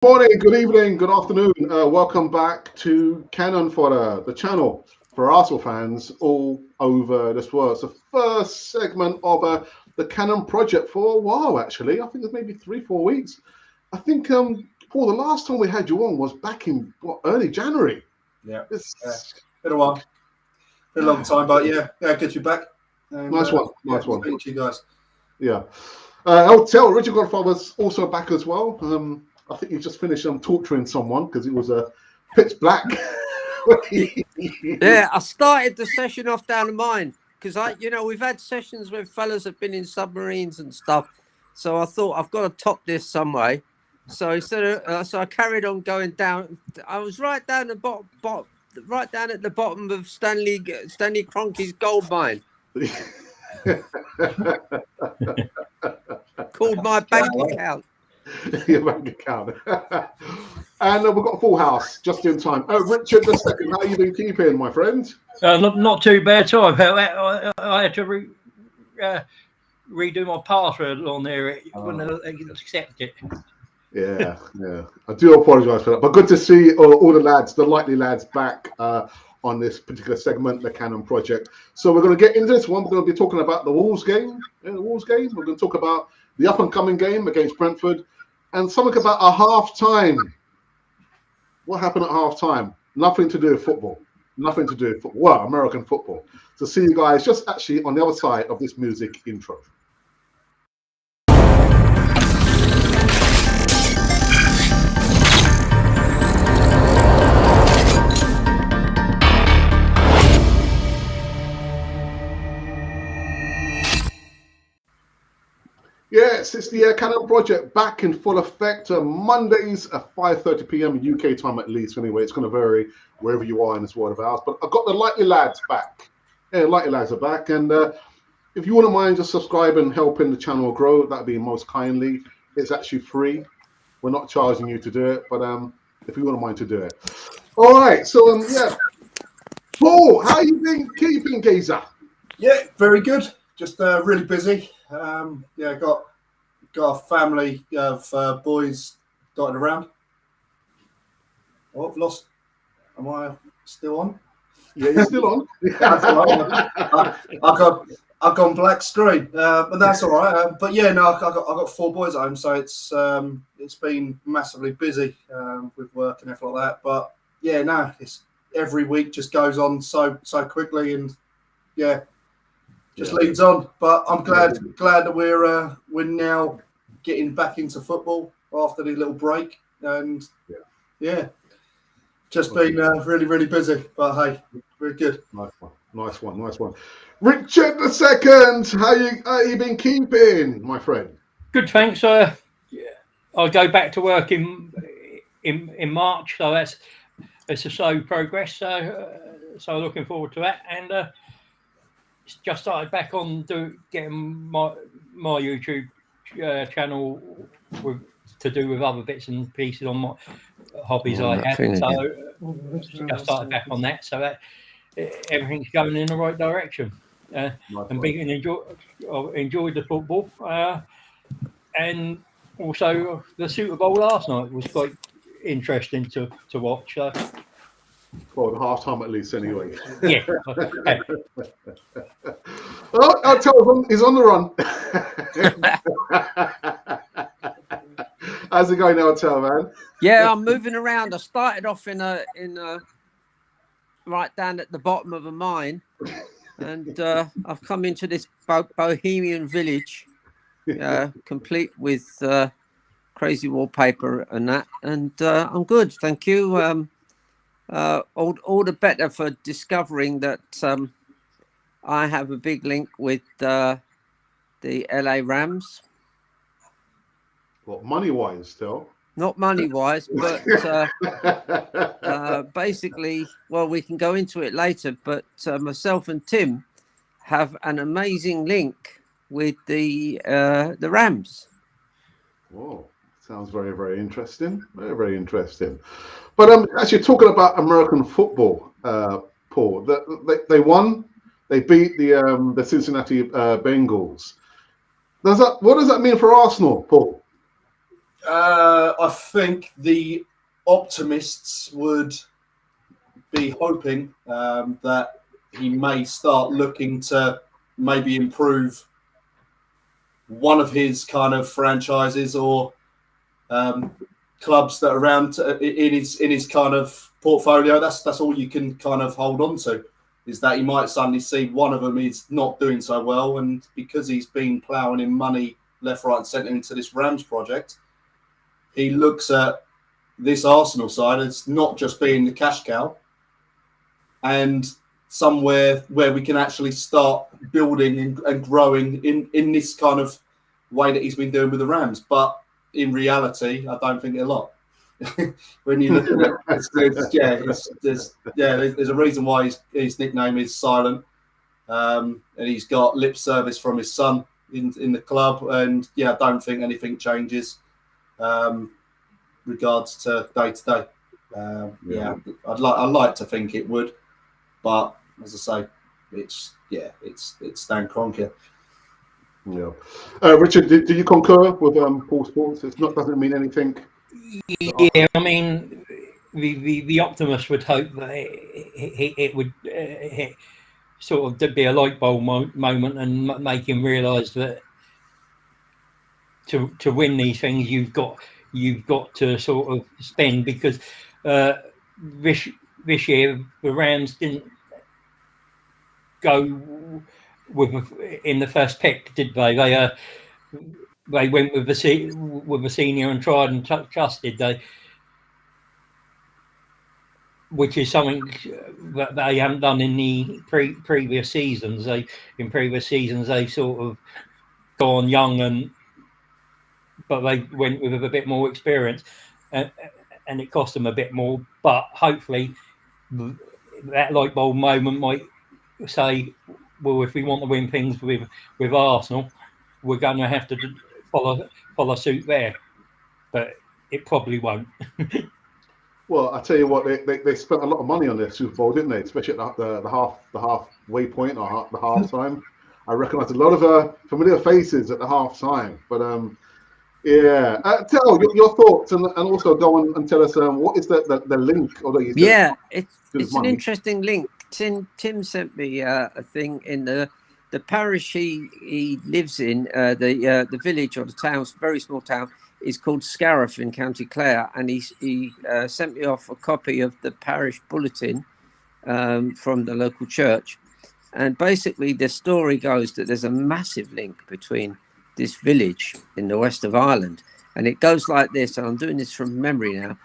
Morning, good evening, good afternoon. Welcome back to Cannon Fodder, the channel for Arsenal fans all over this world. It's the first segment of the Cannon project for a while, actually. I think it's maybe 3-4 weeks. I think, Paul, the last time we had you on was back in early January. Yeah, been a while, been a long time, but yeah, good to be back. And, nice one. Thank you guys. Yeah. I'll tell Richard Godfather's also back as well. I think he just finished torturing someone because it was pitch black. Yeah, I started the session off down the mine because we've had sessions where fellas have been in submarines and stuff. So I thought I've got to top this some way. So instead of, so I carried on going down. I was right down the bottom, right down at the bottom of Stanley Kroenke's gold mine. Called my bank account. Your bank account. And we've got a full house just in time. Richard II, how you been keeping, my friend? Not too bad at all. I had to redo my password on there. It wouldn't accept it. Yeah. I do apologise for that. But good to see all the lads, the likely lads, back on this particular segment, the Cannon Project. So we're going to get into this one. We're going to be talking about the Wolves game. We're going to talk about the up-and-coming game against Brentford, and something about a half-time. What happened at half-time? Nothing to do with football. Well, American football. So see you guys just actually on the other side of this music intro. Yes, it's the Cannon Project back in full effect. Mondays at 5:30 p.m. UK time at least. Anyway, it's going to vary wherever you are in this world of ours. But I've got the likely lads back. Yeah, likely lads are back. And if you wouldn't mind just subscribing and helping the channel grow, that'd be most kindly. It's actually free. We're not charging you to do it, but if you wouldn't mind to do it. All right. So yeah, Paul, how you been keeping, geezer? Yeah, very good. Just really busy. Got a family of boys dotted around. Oh, I've lost. Am I still on? Yeah, you're still on. I've gone black screen, but that's all right. But yeah, no, I've got 4 boys at home, so it's been massively busy with work and everything like that. But yeah, no, it's every week just goes on so quickly, and yeah. Just leads on, but I'm glad that we're now getting back into football after the little break, and just been really busy. But hey, we're good. Nice one. Richard II, how you been keeping, my friend? Good, thanks. I'll go back to work in March, so that's a slow progress. So looking forward to that, and. Just started back on getting my YouTube channel to do with other bits and pieces on my hobbies I have. So just started back on that. So that everything's going in the right direction. And enjoyed the football. And also the Super Bowl last night was quite interesting to watch. For the half time at least, anyway. Yeah. Well, I'll tell him he's on the run. How's it going now, tell man? Yeah, I'm moving around. I started off in a right down at the bottom of a mine, and I've come into this bohemian village, complete with crazy wallpaper and that, and I'm good, thank you. All the better for discovering that I have a big link with the LA Rams. What, money-wise still? Not money-wise, but basically, well, we can go into it later, but myself and Tim have an amazing link with the Rams. Whoa. Sounds very, very interesting. Very, very interesting. But actually, talking about American football, Paul, they won. They beat the Cincinnati Bengals. What does that mean for Arsenal, Paul? I think the optimists would be hoping that he may start looking to maybe improve one of his kind of franchises or clubs that are around in his kind of portfolio. That's all you can kind of hold on to, is that he might suddenly see one of them is not doing so well, and because he's been ploughing in money left, right, and centre into this Rams project, he looks at this Arsenal side as not just being the cash cow, and somewhere where we can actually start building and growing in this kind of way that he's been doing with the Rams. But in reality, I don't think a lot. When you look at it, there's a reason why his nickname is Silent, and he's got lip service from his son in the club, and I don't think anything changes regards to day to day. I'd like to think it would, but as I say, it's Dan Kroenke. Yeah, Richard, do you concur with Paul Sports? Doesn't mean anything. Yeah, I mean, the optimist would hope that it would sort of be a light bulb moment and make him realise that to win these things you've got to sort of spend, because this year the Rams didn't go in the first pick, did they? They went with the senior and tried and trusted, which is something that they haven't done in the previous seasons. In previous seasons they sort of gone young, but they went with a bit more experience, and it cost them a bit more. But hopefully that light bulb moment might say, well, if we want to win things with Arsenal, we're going to have to follow suit there. But it probably won't. Well, I tell you what, they spent a lot of money on their Super Bowl, didn't they? Especially at the halfway point or the half time. I recognise a lot of familiar faces at the half time. But tell your thoughts and also go on and tell us what is the link? Although you said it's an interesting link. Tim sent me a thing in the parish he lives in, the village or the town, very small town, is called Scariff in County Clare, and he sent me off a copy of the parish bulletin from the local church. And basically the story goes that there's a massive link between this village in the west of Ireland, and it goes like this, and I'm doing this from memory now.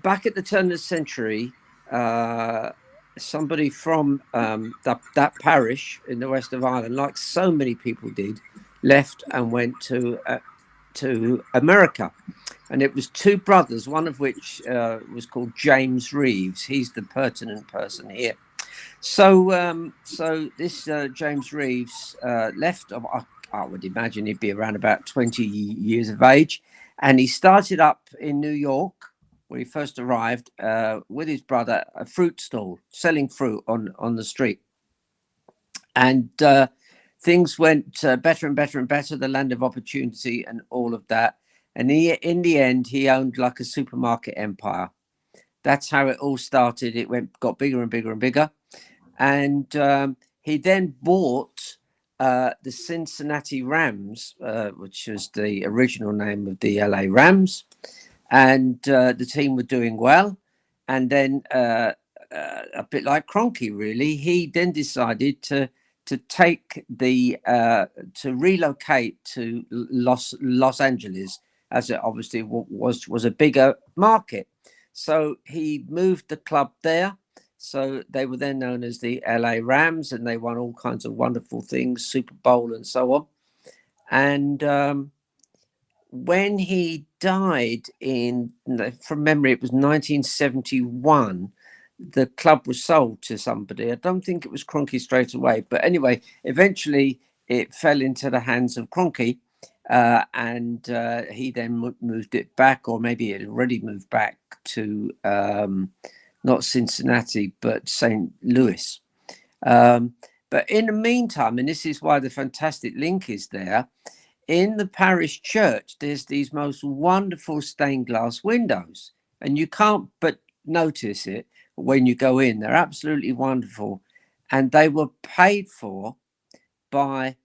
Back at the turn of the century, somebody from that parish in the west of Ireland, like so many people did, left and went to America, and it was two brothers, one of which was called James Reeves. He's the pertinent person here. So this James Reeves left. I would imagine he'd be around about 20 years of age, and he started up in New York when he first arrived with his brother, a fruit stall, selling fruit on the street. And things went better and better and better, the land of opportunity and all of that. And in the end, he owned like a supermarket empire. That's how it all started. It got bigger and bigger and bigger. And he then bought the Cincinnati Rams, which was the original name of the LA Rams. And the team were doing well. And then a bit like Kroenke, really, he then decided to relocate to Los Angeles, as it obviously was a bigger market. So he moved the club there. So they were then known as the LA Rams, and they won all kinds of wonderful things, Super Bowl and so on. And when he died from memory, it was 1971, the club was sold to somebody. I don't think it was Kroenke straight away, but anyway, eventually it fell into the hands of Kroenke, and he then moved it back, or maybe it had already moved back to not Cincinnati, but St. Louis. But in the meantime, and this is why the fantastic link is there, in the parish church, there's these most wonderful stained glass windows, and you can't but notice it when you go in. They're absolutely wonderful, and they were paid for by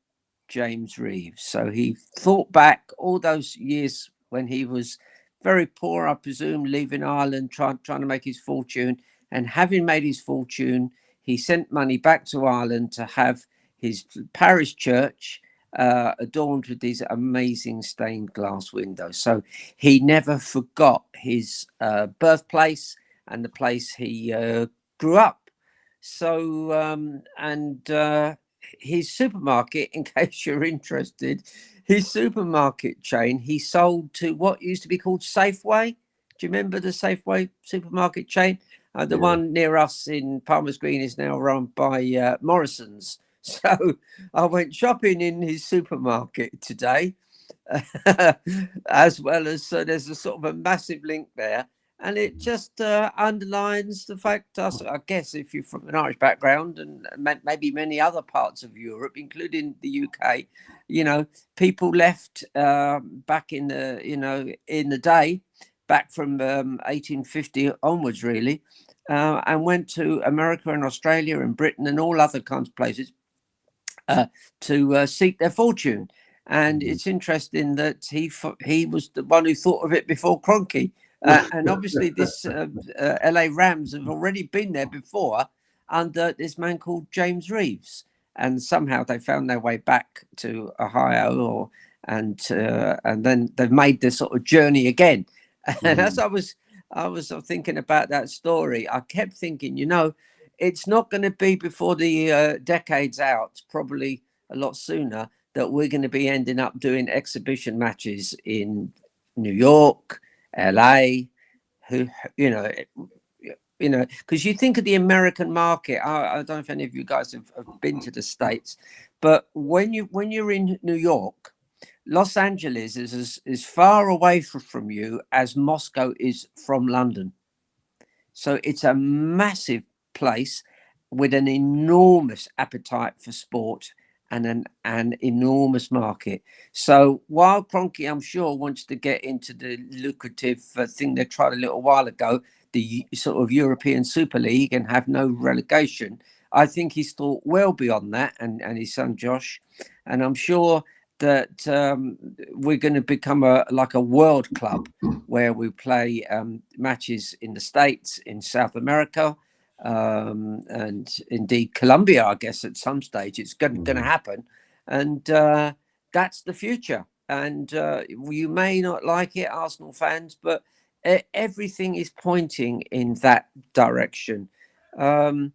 James Reeves. So he thought back all those years when he was very poor, I presume, leaving Ireland, trying to make his fortune. And having made his fortune, he sent money back to Ireland to have his parish church adorned with these amazing stained glass windows. So he never forgot his birthplace and the place he grew up. So, his supermarket, in case you're interested, his supermarket chain, he sold to what used to be called Safeway. Do you remember the Safeway supermarket chain? The one near us in Palmer's Green is now run by Morrison's. So I went shopping in his supermarket today, as well as, so there's a sort of a massive link there. And it just underlines the fact, I guess, if you're from an Irish background and maybe many other parts of Europe, including the UK, you know, people left back in the day, back from 1850 onwards, really, and went to America and Australia and Britain and all other kinds of places to seek their fortune. And it's interesting that he was the one who thought of it before Kroenke. And obviously this LA Rams have already been there before under this man called James Reeves, and somehow they found their way back to Ohio, and then they've made this sort of journey again. And as I was thinking about that story, I kept thinking, you know, it's not going to be before the decade's out, probably a lot sooner, that we're going to be ending up doing exhibition matches in New York, LA, because you think of the American market. I don't know if any of you guys have been to the States, but when you're in New York, Los Angeles is as far away from you as Moscow is from London. So it's a massive place with an enormous appetite for sport and an enormous market. So while Kroenke, I'm sure, wants to get into the lucrative thing they tried a little while ago, the sort of European Super League, and have no relegation, I think he's thought well beyond that, and his son Josh. And I'm sure that we're going to become like a world club where we play matches in the States, in South America, and indeed Colombia. I guess at some stage it's going to happen, and that's the future. And you may not like it, Arsenal fans, but everything is pointing in that direction. And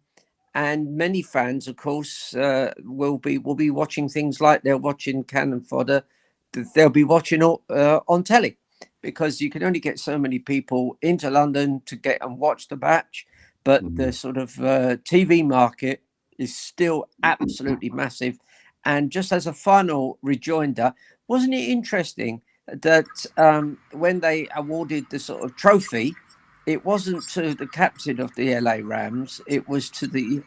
many fans, of course, will be watching things like they're watching Cannon Fodder. They'll be watching on telly, because you can only get so many people into London to get and watch the match. But the sort of TV market is still absolutely massive. And just as a final rejoinder, wasn't it interesting that when they awarded the sort of trophy, it wasn't to the captain of the LA Rams, it was to the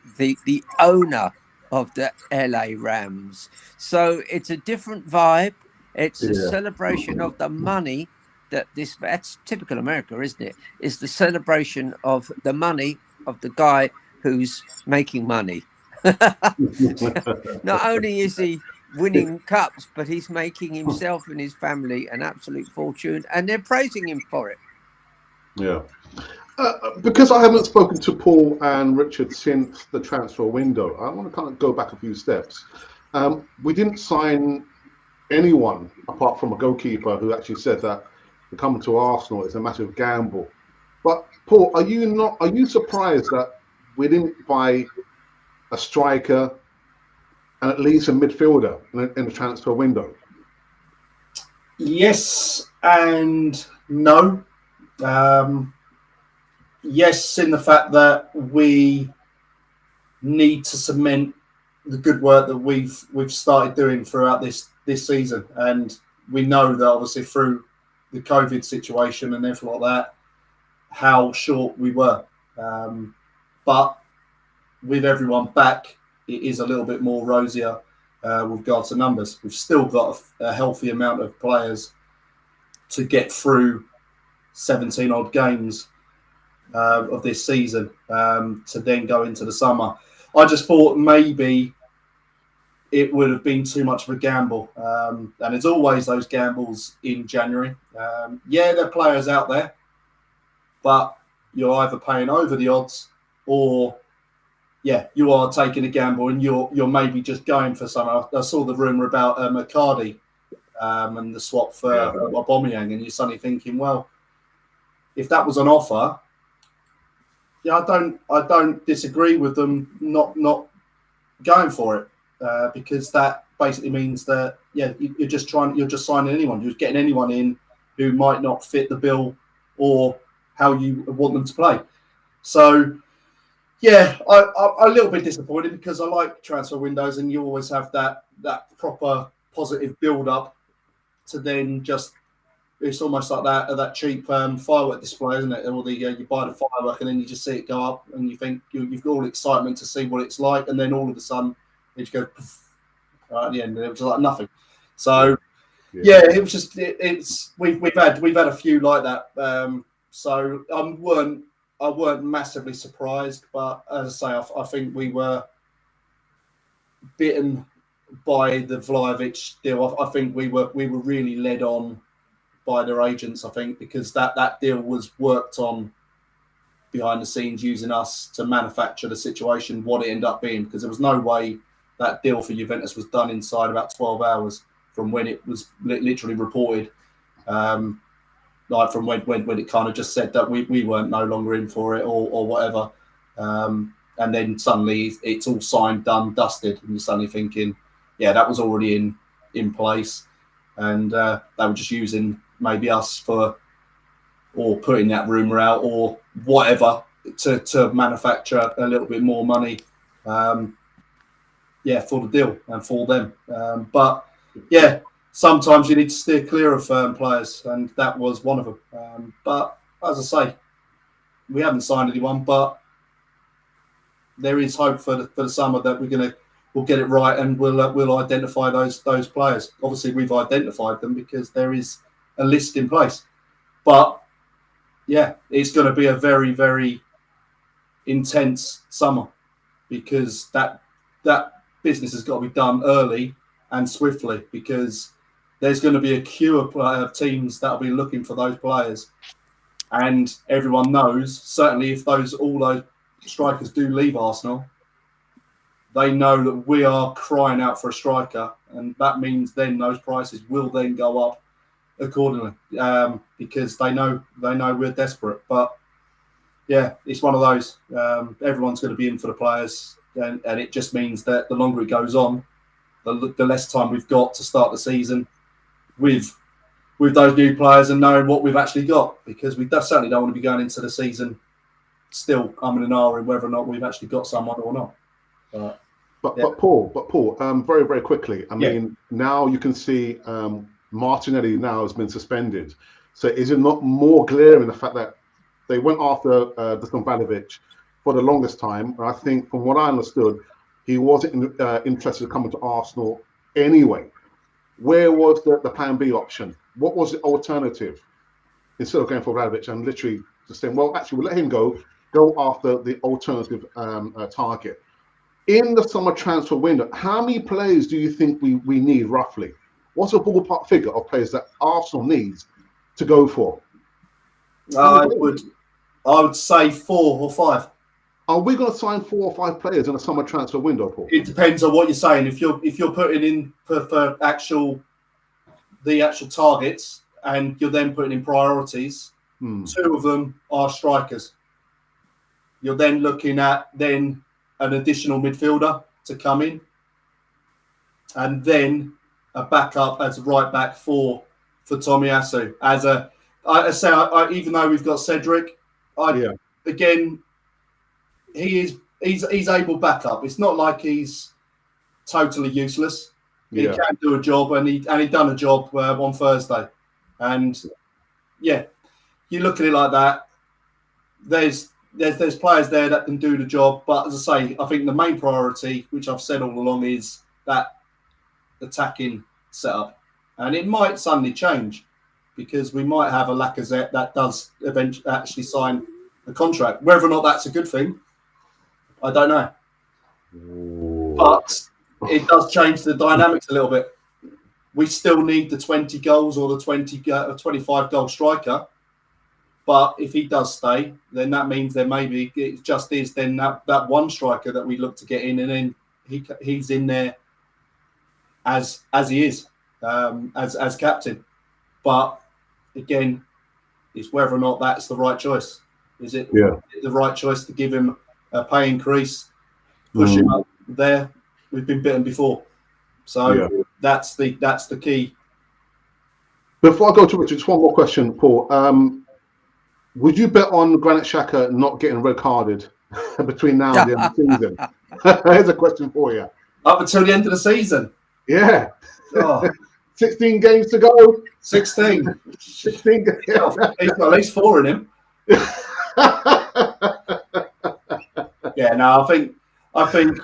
owner of the LA Rams. So it's a different vibe. It's a celebration of the money that's typical America, isn't it? It's the celebration of the money of the guy who's making money. Not only is he winning cups, but he's making himself and his family an absolute fortune, and they're praising him for it. Yeah. Because I haven't spoken to Paul and Richard since the transfer window, I want to kind of go back a few steps. We didn't sign anyone apart from a goalkeeper who actually said that coming to Arsenal is a massive gamble. But Paul, are you surprised that we didn't buy a striker and at least a midfielder in the transfer window? Yes and no. Yes, in the fact that we need to cement the good work that we've started doing throughout this season, and we know that obviously through the COVID situation and everything like that, how short we were. But with everyone back, it is a little bit more rosier with regards to numbers. We've still got a healthy amount of players to get through 17 odd games of this season to then go into the summer. I just thought maybe it would have been too much of a gamble. And there's always those gambles in January. Yeah, there are players out there, but you're either paying over the odds or, yeah, you are taking a gamble and you're maybe just going for some. I saw the rumour about Icardi and the swap for Aubameyang, and you're suddenly thinking, well, if that was an offer, yeah, I don't disagree with them not going for it because that basically means that you're just signing anyone, you're getting anyone in who might not fit the bill or how you want them to play. So yeah, I'm a little bit disappointed because I like transfer windows, and you always have that proper positive build up to then just. It's almost like that cheap firework display, isn't it? Or you buy the firework and then you just see it go up, and you think you've got all excitement to see what it's like, and then all of a sudden it just goes right at the end, and it was like nothing. So it was just we've had a few like that. So I weren't massively surprised, but as I say, I think we were bitten by the Vlahovic deal. I think we were really led on by their agents, I think, because that deal was worked on behind the scenes using us to manufacture the situation, what it ended up being, because there was no way that deal for Juventus was done inside about 12 hours from when it was literally reported, like from when it kind of just said that we weren't no longer in for it or whatever. And then suddenly it's all signed, done, dusted, and you're suddenly thinking, yeah, that was already in place. And they were just using maybe us or putting that rumour out or whatever to manufacture a little bit more money, for the deal and for them. But yeah, sometimes you need to steer clear of players, and that was one of them. But as I say, we haven't signed anyone, but there is hope for the summer that we'll get it right, and we'll identify those players. Obviously, we've identified them because there is a list in place. But yeah, it's going to be a very, very intense summer because that business has got to be done early and swiftly, because there's going to be a queue of teams that will be looking for those players, and everyone knows, certainly if all those strikers do leave Arsenal, they know that we are crying out for a striker, and that means then those prices will then go up accordingly, because they know we're desperate. But yeah, it's one of those. Everyone's going to be in for the players, and it just means that the longer it goes on, the less time we've got to start the season with those new players and knowing what we've actually got, because we certainly don't want to be going into the season still umming and ahhing whether or not we've actually got someone or not. But Paul, very, very quickly. I mean, now you can see Martinelli now has been suspended. So is it not more glaring the fact that they went after Dusan Vlahovic for the longest time? And I think, from what I understood, he wasn't interested in coming to Arsenal anyway. Where was the plan B option? What was the alternative? Instead of going for Vlahovic and literally just saying, well, actually, we'll let him go after the alternative target. In the summer transfer window, how many players do you think we need roughly? What's a ballpark figure of players that Arsenal needs to go for? I would say 4 or 5. Are we going to sign 4 or 5 players in a summer transfer window, Paul? It depends on what you're saying. If you're putting in for the actual targets, and you're then putting in priorities, 2 of them are strikers. You're then looking at an additional midfielder to come in, and then a backup as a right back for Tomiyasu. Even though we've got Cedric, again, he's able backup. It's not like he's totally useless. He can do a job, and he done a job on Thursday. And yeah, you look at it like that. There's players there that can do the job, but as I say, I think the main priority, which I've said all along, is that attacking setup, and it might suddenly change because we might have a Lacazette that does eventually actually sign a contract. Whether or not that's a good thing, I don't know. But it does change the dynamics a little bit. We still need the 20 goals or the 25 goal striker. But if he does stay, then that means there maybe it just is then that one striker that we look to get in, and then he's in there as he is as captain. But again, it's whether or not that's the right choice. Is it the right choice to give him a pay increase, push him up there? We've been bitten before, so that's the key. Before I go to Richard, just one more question, Paul. Would you bet on Granit Xhaka not getting red carded between now and the end of the season? Here's a question for you. Up until the end of the season? Yeah. Oh. 16 games to go. 16. 16 games. He's got at least 4 in him. Yeah, no, I think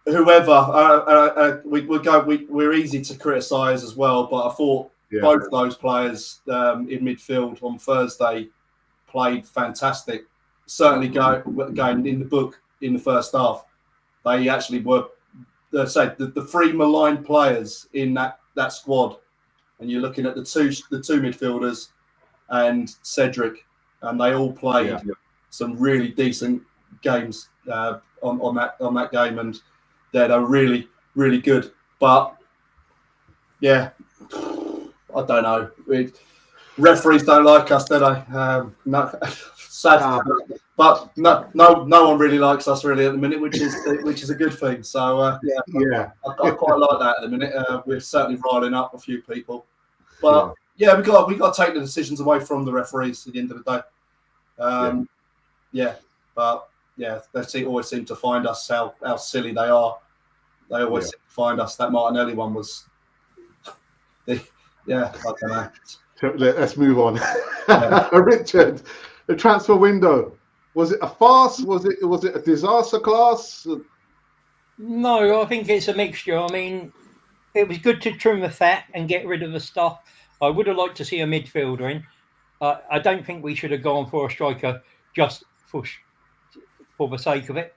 whoever we're easy to criticise as well, but I thought both those players in midfield on Thursday played fantastic. Certainly going in the book in the first half. They actually were, the 3 maligned players in that squad, and you're looking at the two midfielders and Cedric, and they all played some really decent games on that game, and they're really, really good. But yeah, I don't know. Referees don't like us, do they? No, sad, but no one really likes us really at the minute, which is a good thing. So I quite like that at the minute. We're certainly riling up a few people, but we got to take the decisions away from the referees at the end of the day. But they always seem to find us how silly they are. They always seem to find us. That Martinelli one was, I don't know. Let's move on. Richard, the transfer window, was it a farce? Was it a disaster class? No, I think it's a mixture. I mean, it was good to trim the fat and get rid of the stuff. I would have liked to see a midfielder in. I don't think we should have gone for a striker just for the sake of it,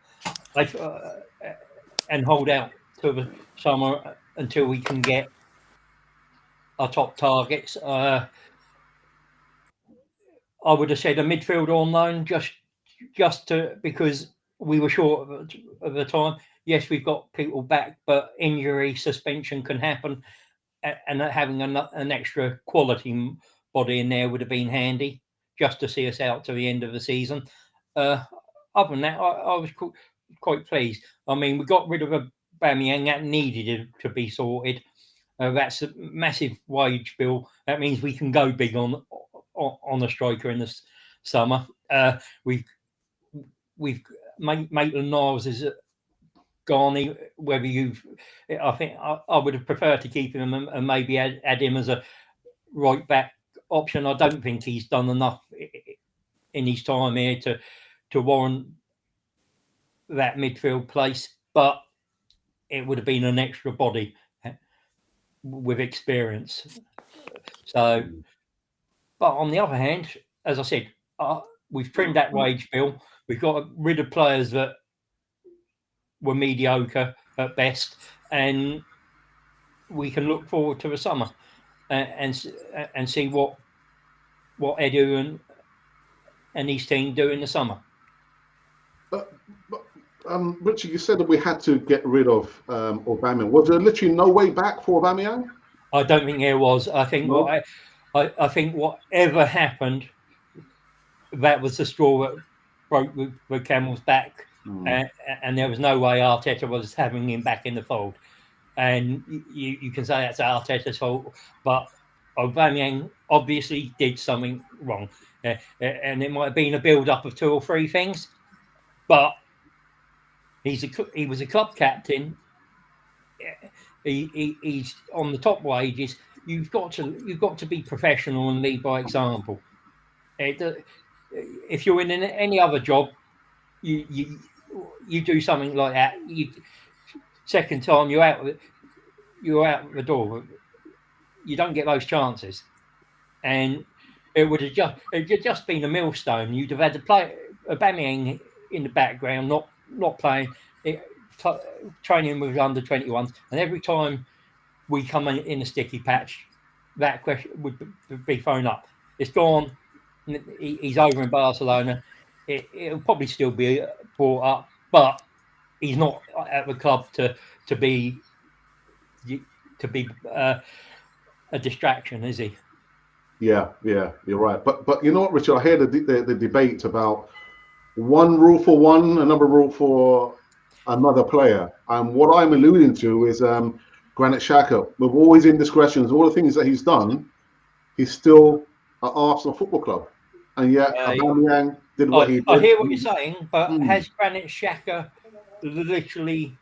and hold out till the summer until we can get our top targets. I would have said a midfielder on loan just because we were short of the time. Yes, we've got people back, but injury, suspension can happen, and having an extra quality body in there would have been handy just to see us out to the end of the season. Other than that, I was quite pleased. I mean, we got rid of Aubameyang. That needed to be sorted. That's a massive wage bill. That means we can go big on a striker in the summer. We've Maitland-Niles is gone. Whether I think I would have preferred to keep him and maybe add him as a right back option. I don't think he's done enough in his time here to warrant that midfield place, but it would have been an extra body with experience. So, but on the other hand, as I said, we've trimmed that wage bill. We've got rid of players that were mediocre at best, and we can look forward to the summer and see what Edu and his team do in the summer. Richard, you said that we had to get rid of Aubameyang. Was there literally no way back for Aubameyang? I don't think there was. I think I think whatever happened, that was the straw that broke the camel's back, and there was no way Arteta was having him back in the fold. And you can say that's Arteta's fault, but Aubameyang obviously did something wrong, and it might have been a build-up of 2 or 3 things, but he was a club captain. He's on the top wages. You've got to be professional and lead by example. If you're in any other job, you do something like that. Second time you're you're out the door. You don't get those chances, and it would have just been a millstone. You'd have had to play Aubameyang in the background, not playing, training with under 21s, and every time we come in a sticky patch, that question would be thrown up. It's gone. He's over in Barcelona. It'll probably still be brought up, but he's not at the club to be a distraction, is he? Yeah, you're right. But you know what, Richard? I hear the debate about one rule for one, another rule for another player. And what I'm alluding to is Granit Xhaka. With all his indiscretions, all the things that he's done, he's still at Arsenal Football Club. And yet, Aubameyang did what he did. I hear what you're saying, but has Granit Xhaka literally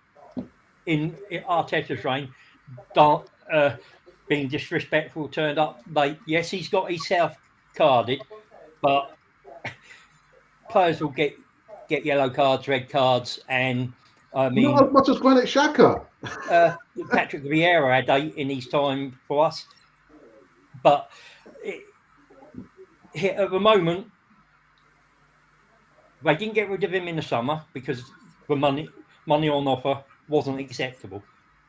in Arteta's reign being disrespectful, turned up late? Yes, he's got himself carded, but players will get yellow cards, red cards, and I mean, not as much as Granit Xhaka. Patrick Vieira had 8 in his time for us, but at the moment they didn't get rid of him in the summer because the money on offer wasn't acceptable,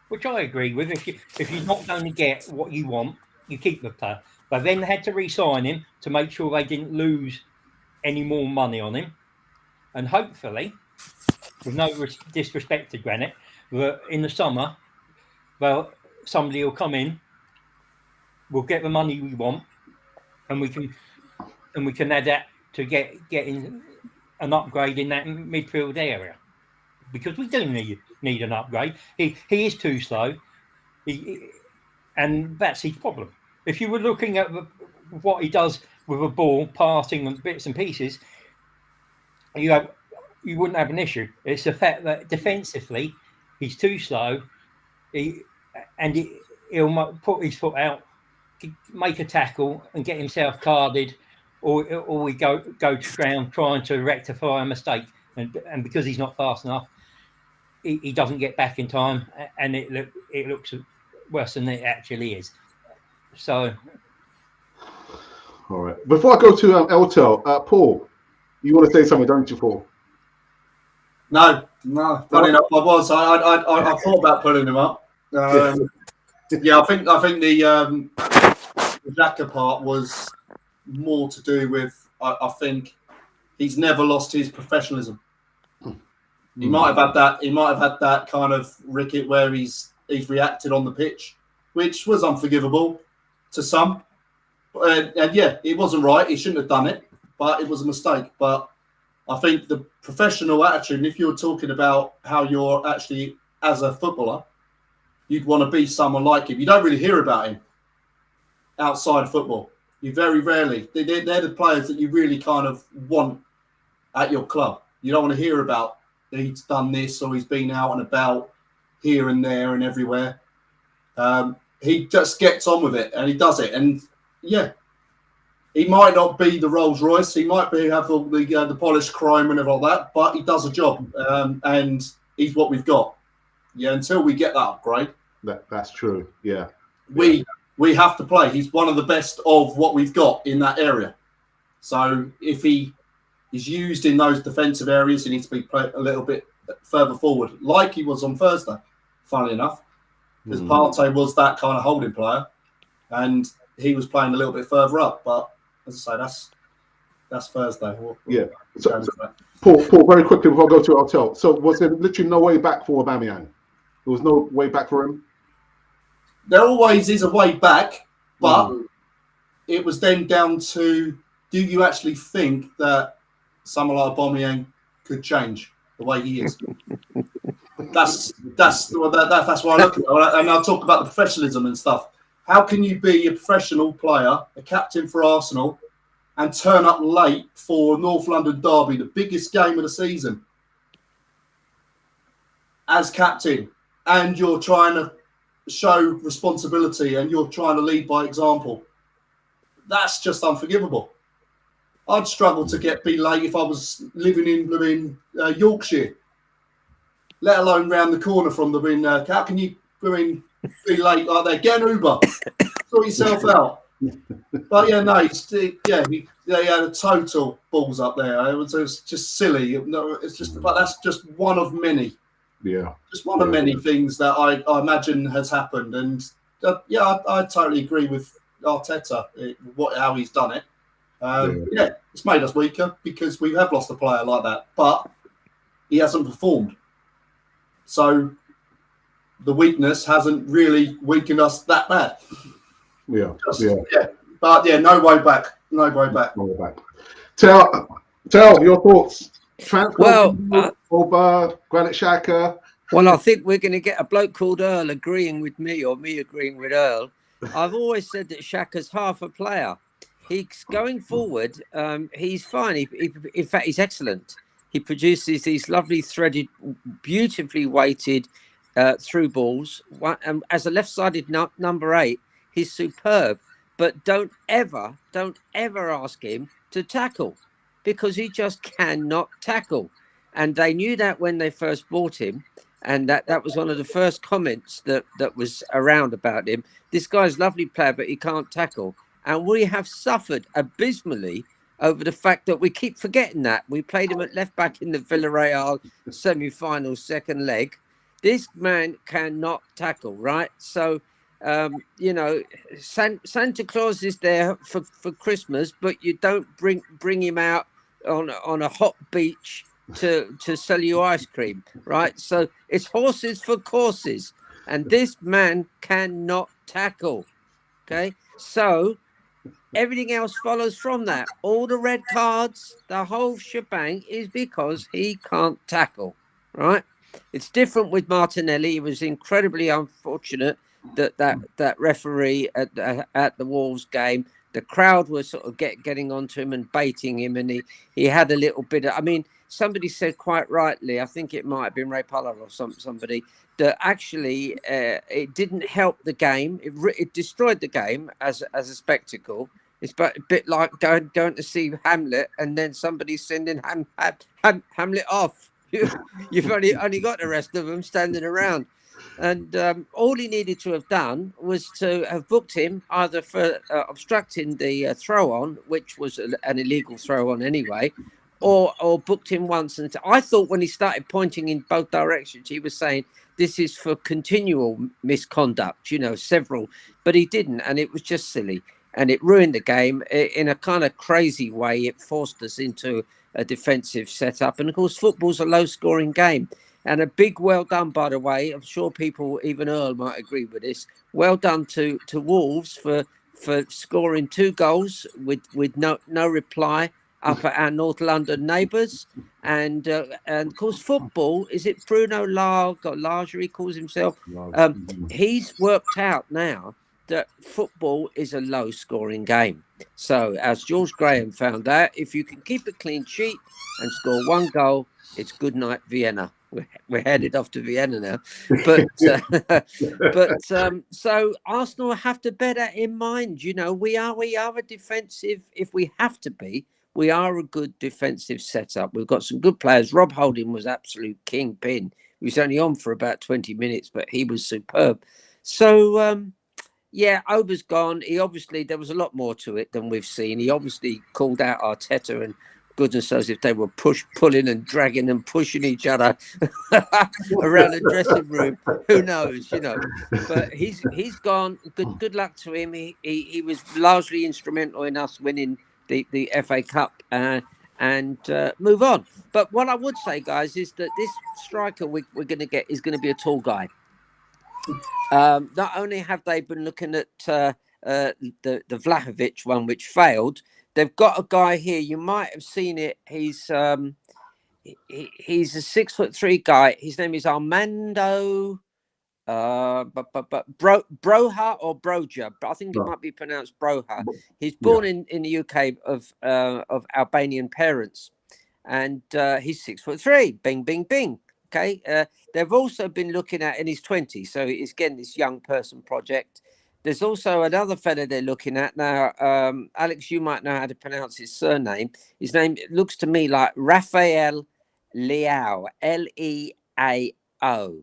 which I agree with. If you're not going to get what you want, you keep the player. But then they had to re-sign him to make sure they didn't lose any more money on him, and hopefully, with no disrespect to Granit, that in the summer, well, somebody will come in, we'll get the money we want, and we can add that to getting an upgrade in that midfield area, because we do need an upgrade. He is too slow, and that's his problem. If you were looking at what he does with a ball, passing and bits and pieces, you wouldn't have an issue. It's the fact that defensively he's too slow, he'll put his foot out, make a tackle, and get himself carded, or we go to ground trying to rectify a mistake, and because he's not fast enough, he doesn't get back in time, and it looks worse than it actually is. So, all right. Before I go to Eltel, Paul, you want to say something, don't you, Paul? No. Funny enough, I was. I thought about putting him up. Yeah, I think the Xhaka part was more to do with. I think he's never lost his professionalism. He might have had that. He might have had that kind of ricket where he's reacted on the pitch, which was unforgivable to some. And yeah, it wasn't right. He shouldn't have done it, but it was a mistake. But I think the professional attitude, and if you're talking about how you're actually as a footballer, you'd want to be someone like him. You don't really hear about him outside football. You very rarely. They're the players that you really kind of want at your club. You don't want to hear about he's done this or he's been out and about here and there and everywhere. He just gets on with it and he does it. And yeah, he might not be the Rolls Royce. He might have all the polished chrome and all that, but he does a job, and he's what we've got. Yeah, until we get that upgrade. That's true. Yeah, we have to play. He's one of the best of what we've got in that area. So if he is used in those defensive areas, he needs to be played a little bit further forward, like he was on Thursday. Funnily enough, because Partey was that kind of holding player, and he was playing a little bit further up. But as I say, that's Thursday. Yeah. So, Paul, very quickly before I go to Artel. So was there literally no way back for Aubameyang? There was no way back for him? There always is a way back, but it was then down to, do you actually think that someone like Aubameyang could change the way he is? That's why I look at it. And I'll talk about the professionalism and stuff. How can you be a professional player, a captain for Arsenal, and turn up late for North London Derby, the biggest game of the season, as captain, and you're trying to show responsibility and you're trying to lead by example? That's just unforgivable. I'd struggle to be late if I was living in Yorkshire, let alone round the corner from the win. How can you be late like that. Get an Uber. Sort yourself out. But yeah, no, he had a total balls up there. It was just silly. No, it's just, but that's just one of many. Yeah, just one of many things that I imagine has happened. And I totally agree with Arteta how he's done it. It's made us weaker because we have lost a player like that, but he hasn't performed. So the weakness hasn't really weakened us that bad. But no way back. No way back. Tell your thoughts. Well, Oba, Granit Xhaka. Well, I think we're going to get a bloke called Earl agreeing with me or me agreeing with Earl. I've always said that Xhaka's half a player. He's going forward. He's fine. In fact, he's excellent. He produces these lovely threaded, beautifully weighted through balls. And as a left-sided number 8, he's superb. But don't ever ask him to tackle, because he just cannot tackle. And they knew that when they first bought him. And that was one of the first comments that was around about him. This guy's a lovely player, but he can't tackle. And we have suffered abysmally over the fact that we keep forgetting that. We played him at left back in the Villarreal semi-final second leg. This man cannot tackle, right? So, Santa Claus is there for Christmas, but you don't bring him out on a hot beach to sell you ice cream, right? So it's horses for courses, and this man cannot tackle. Okay, so everything else follows from that. All the red cards, the whole shebang is because he can't tackle, right? It's different with Martinelli. He was incredibly unfortunate that referee at the Wolves game, the crowd was sort of getting onto him and baiting him, and he had a little bit of, I mean, somebody said quite rightly, I think it might have been Ray Pollard or somebody, that actually it didn't help the game. It destroyed the game as a spectacle. It's a bit like going to see Hamlet and then somebody sending Hamlet off. You've only got the rest of them standing around. And all he needed to have done was to have booked him either for obstructing the throw-on, which was an illegal throw-on anyway, or booked him once. And I thought when he started pointing in both directions, he was saying this is for continual misconduct, several. But he didn't, and it was just silly. And it ruined the game in a kind of crazy way. It forced us into a defensive setup. And, of course, football's a low-scoring game. And a big well done, by the way. I'm sure people, even Earl, might agree with this. Well done to Wolves for scoring 2 goals with no reply up at our North London neighbours. And of course, football, is it Bruno Lage, he calls himself? He's worked out now that football is a low-scoring game. So, as George Graham found out, if you can keep a clean sheet and score 1 goal, it's good night, Vienna. We're headed off to Vienna now, so Arsenal have to bear that in mind. We are a defensive. If we have to be, we are a good defensive setup. We've got some good players. Rob Holding was absolute kingpin. He was only on for about 20 minutes, but he was superb. So Oba's gone. There was a lot more to it than we've seen. He obviously called out Arteta, and goodness knows if they were pulling and dragging and pushing each other around the dressing room. Who knows, But he's gone. Good luck to him. He was largely instrumental in us winning the FA Cup and move on. But what I would say, guys, is that this striker we're going to get is going to be a tall guy. Not only have they been looking at the Vlahovic one, which failed, they've got a guy here. You might have seen it. He's a 6'3" guy. His name is Armando Broja or Broja, but I think it might be pronounced Broja. He's born in the UK of Albanian parents, and he's 6'3". Bing, bing, bing. Okay. They've also been looking at in his 20s, so it's again this young person project. There's also another fella they're looking at now. Alex, you might know how to pronounce his surname. His name looks to me like Rafael Leao, Leao.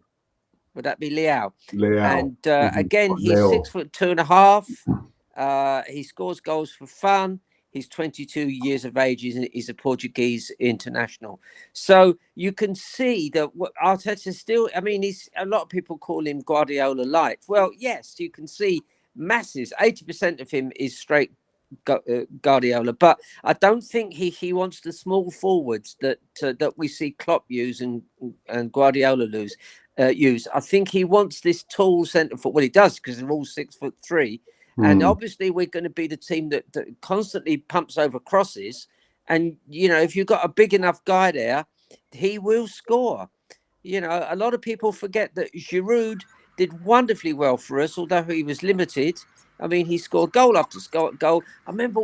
Would that be Leao? Leao. And again, he's Leo. 6'2.5". He scores goals for fun. He's 22 years of age. He's a Portuguese international. So you can see that what Arteta still, I mean, a lot of people call him Guardiola light. Well, yes, you can see masses. 80% of him is straight Guardiola, but I don't think he wants the small forwards that we see Klopp use and Guardiola use. I think he wants this tall centre forward. Well, he does, because they're all 6'3". And obviously, we're going to be the team that constantly pumps over crosses. And, you know, if you've got a big enough guy there, he will score. You know, a lot of people forget that Giroud did wonderfully well for us, although he was limited. I mean, he scored goal after goal. I remember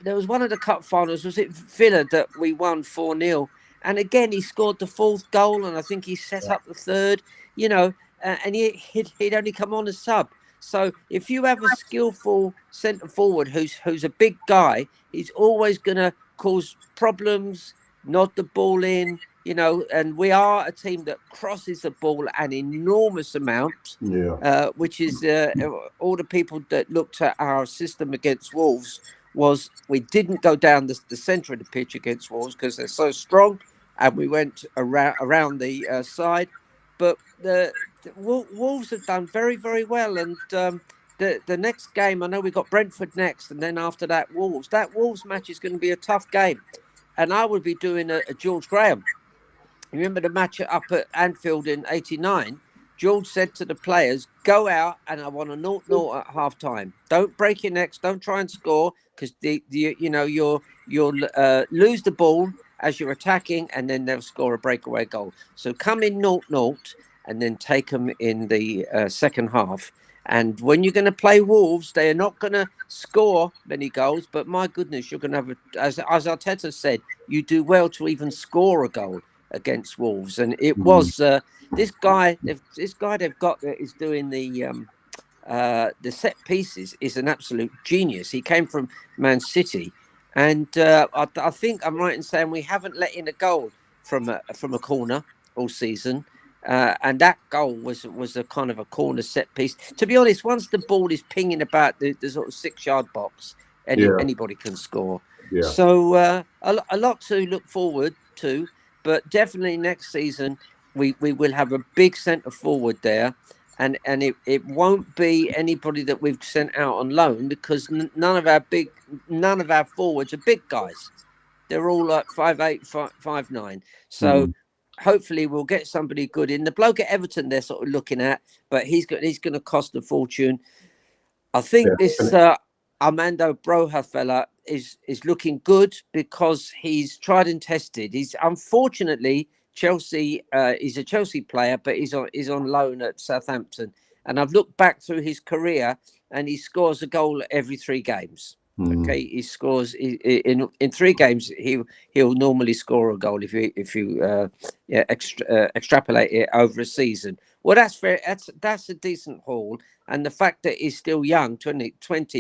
there was one of the cup finals, was it Villa, that we won 4-0. And again, he scored the fourth goal, and I think he set up the third, you know, and he'd only come on as sub. So if you have a skillful centre forward who's a big guy, he's always going to cause problems, nod the ball in, you know, and we are a team that crosses the ball an enormous amount, which is all the people that looked at our system against Wolves was we didn't go down the centre of the pitch against Wolves because they're so strong, and we went around the side. But the Wolves have done very, very well. And the next game, I know we've got Brentford next, and then after that, Wolves. That Wolves match is going to be a tough game. And I would be doing a George Graham. Remember the match up at Anfield in '89? George said to the players, go out and I want a 0-0 at half time. Don't break your necks. Don't try and score, because you'll lose the ball as you're attacking, and then they'll score a breakaway goal. So come in 0-0 and then take them in the second half. And when you're going to play Wolves, they are not going to score many goals. But my goodness, you're going to have, as Arteta said, you do well to even score a goal against Wolves. And it was this guy they've got that is doing the set pieces is an absolute genius. He came from Man City, and I think I'm right in saying we haven't let in a goal from a corner all season. And that goal was a kind of a corner set piece. To be honest, once the ball is pinging about the sort of 6-yard box, anybody can score. Yeah. So a lot to look forward to, but definitely next season we will have a big centre forward there, and it won't be anybody that we've sent out on loan, because none of our forwards are big guys. They're all like 5'8", 5'9". So. Hopefully we'll get somebody good in. The bloke at Everton they're sort of looking at, but he's going to cost a fortune. I think this Armando Broja fella is looking good because he's tried and tested. He's unfortunately Chelsea. He's a Chelsea player, but he's on loan at Southampton. And I've looked back through his career, and he scores a goal every 3 games. Okay, he scores in 3 games. He'll normally score a goal if you extrapolate it over a season. Well, that's fair. That's a decent haul, and the fact that he's still young, 20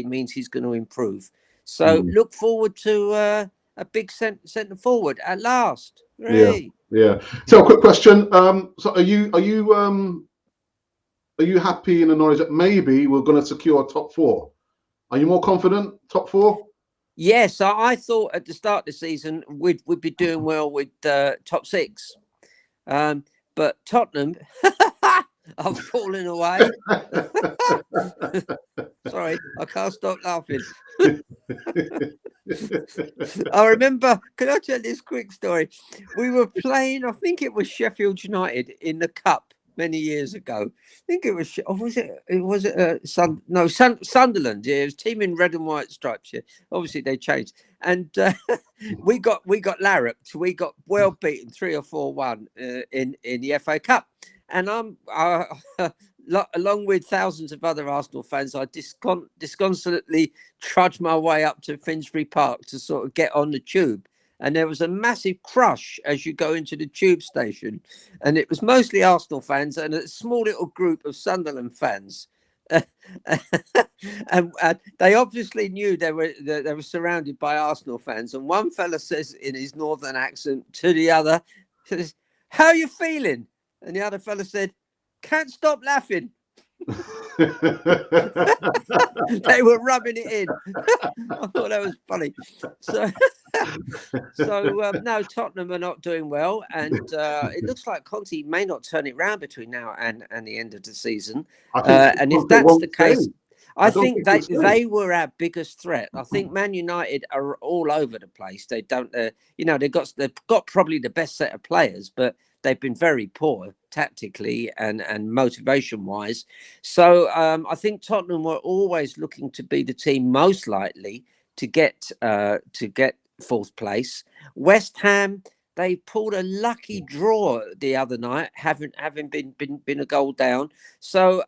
means he's going to improve. So look forward to a big centre forward at last. Really. Yeah. So, a quick question. So, are you happy in the knowledge that maybe we're going to secure top 4? Are you more confident, top 4? Yes, I thought at the start of the season we'd be doing well with top 6. But Tottenham are falling away. Sorry, I can't stop laughing. I remember, can I tell this quick story? We were playing, I think it was Sheffield United in the Cup many years ago. I think it was, or was it Sunderland. Yeah, it was team in red and white stripes. Yeah, obviously they changed, and we got larruped. We got well beaten 3 or 4-1 in the FA Cup, and I'm along with thousands of other Arsenal fans, I disconsolately trudged my way up to Finsbury Park to sort of get on the tube. And there was a massive crush as you go into the tube station. And it was mostly Arsenal fans and a small little group of Sunderland fans. And they obviously knew they were surrounded by Arsenal fans. And one fella says in his northern accent to the other, says, "How are you feeling?" And the other fella said, Can't stop laughing. They were rubbing it in. I thought that was funny. So no, Tottenham are not doing well, and it looks like Conte may not turn it round between now and the end of the season. And if that's the case, I think they were our biggest threat. I think Man United are all over the place. They don't, they've got probably the best set of players, but they've been very poor tactically and motivation wise. So I think Tottenham were always looking to be the team most likely to get fourth place. West Ham, they pulled a lucky draw the other night, having been a goal down. So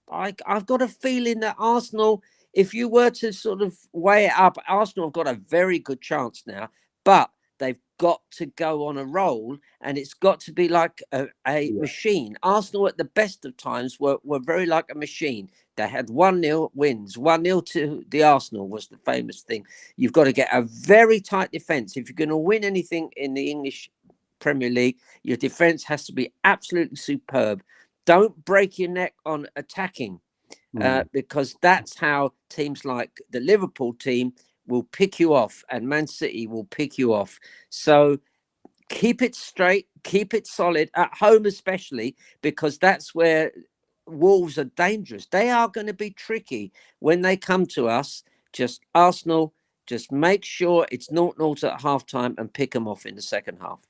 I've got a feeling that Arsenal, if you were to sort of weigh it up, Arsenal have got a very good chance now, but they've got to go on a roll, and it's got to be like a machine. Arsenal at the best of times were very like a machine. They had 1-0 wins. 1-0 to the Arsenal was the famous thing. You've got to get a very tight defence. If you're going to win anything in the English Premier League, your defence has to be absolutely superb. Don't break your neck on attacking, because that's how teams like the Liverpool team will pick you off, and Man City will pick you off. So keep it straight, keep it solid at home, especially because that's where Wolves are dangerous. They are going to be tricky when they come to us. Just Arsenal, just make sure it's 0-0 at half time and pick them off in the second half.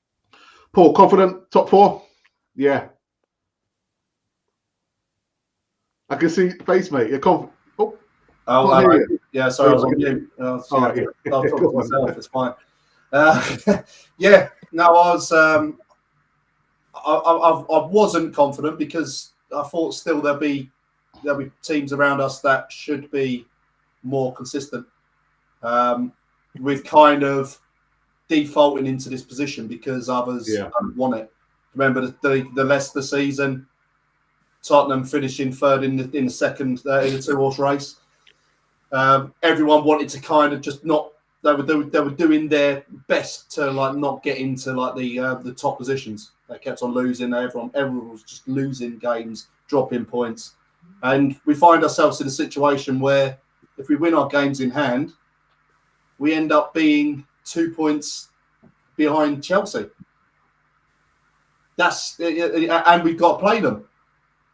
Paul, confident top four? Yeah. I can see face, mate. You're confident. Yeah, sorry, I was on mute. I'll talk to myself. It's fine. Yeah, no, I wasn't confident because I thought still there'll be teams around us that should be more consistent. We've kind of defaulting into this position because others don't want it. Remember the Leicester season, Tottenham finishing third in the second in the two-horse race. Everyone wanted to kind of just not. They were doing their best to like not get into like the top positions. They kept on losing. Everyone was just losing games, dropping points, and we find ourselves in a situation where if we win our games in hand, we end up being 2 points behind Chelsea. And we've got to play them.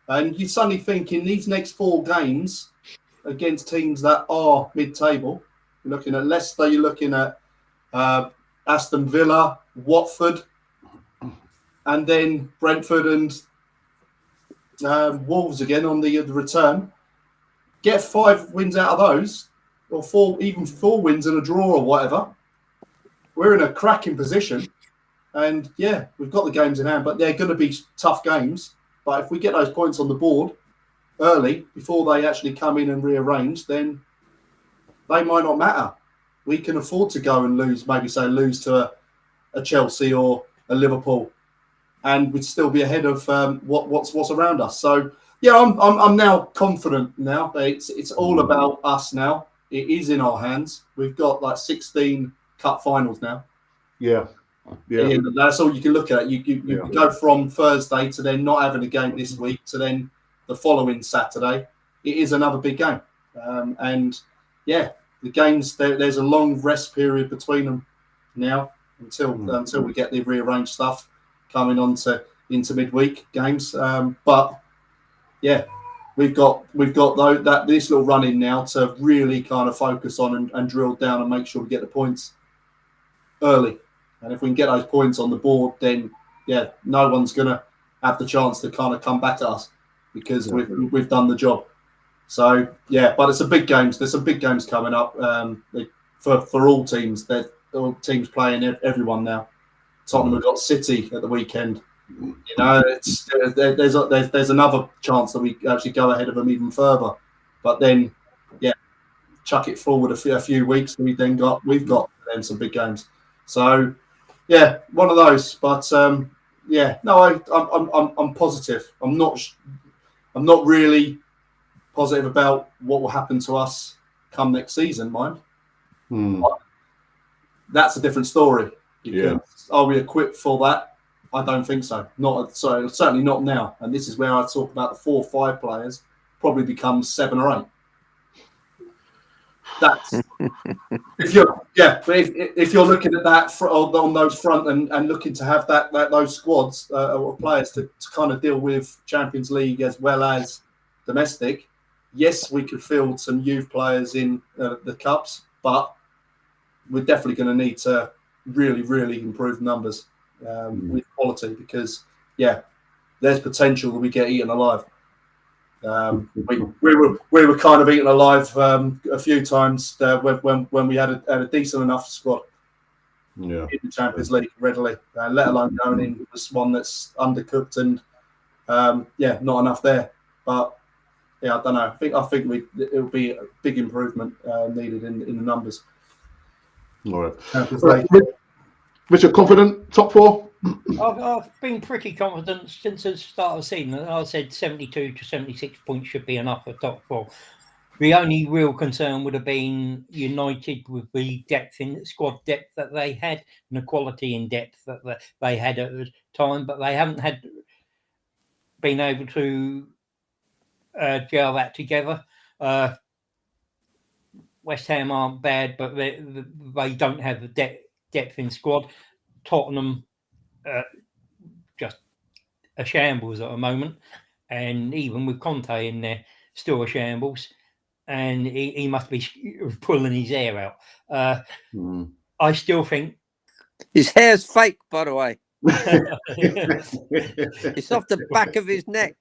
And you suddenly think in these next 4 games against teams that are mid-table, you're looking at Leicester, you're looking at Aston Villa, Watford, and then Brentford and Wolves again on the return. Get 5 wins out of those, or 4 wins and a draw or whatever. We're in a cracking position. And yeah, we've got the games in hand, but they're going to be tough games. But if we get those points on the board early, before they actually come in and rearrange, then they might not matter. We can afford to go and lose to a Chelsea or a Liverpool, and we'd still be ahead of what's around us. So yeah, I'm now confident. Now it's all about us. Now it is in our hands. We've got like 16 cup finals now. Yeah. That's all you can look at. You go from Thursday to then not having a game this week to then the following Saturday. It is another big game, and yeah, the games there's a long rest period between them now until we get the rearranged stuff coming on into midweek games. But yeah, we've got this little run in now to really kind of focus on and drill down and make sure we get the points early. And if we can get those points on the board, then yeah, no one's going to have the chance to kind of come back at us because we've done the job. So yeah, but it's a big games. There's some big games coming up for all teams. All teams playing everyone now. Tottenham have got City at the weekend. You know, there's another chance that we actually go ahead of them even further. But then yeah, chuck it forward a few weeks. We've got them some big games. So yeah, one of those. But yeah, no, I'm positive. I'm not really positive about what will happen to us come next season, mind. That's a different story. Because are we equipped for that? I don't think so. Certainly not now. And this is where I talk about the 4 or 5 players probably becomes 7 or 8. That's if you're looking at that on those front and looking to have those squads of players to kind of deal with Champions League as well as domestic. Yes, we could field some youth players in the cups, but we're definitely going to need to really, really improve numbers with quality because there's potential that we get eaten alive. We were kind of eaten alive a few times when we had a decent enough squad in the Champions League readily, let alone going in with one that's undercooked and not enough there. But I don't know. I think it'll be a big improvement needed in the numbers. All right. Richard, confident top 4? I've been pretty confident since the start of the season. I said 72 to 76 points should be enough for top 4. The only real concern would have been United with the squad depth that they had and the quality in depth that they had at the time, but they haven't been able to gel that together. West Ham aren't bad, but they don't have the depth in squad. Tottenham just a shambles at the moment, and even with Conte in there, still a shambles, and he must be pulling his hair out. I still think his hair's fake, by the way. It's off the back of his neck.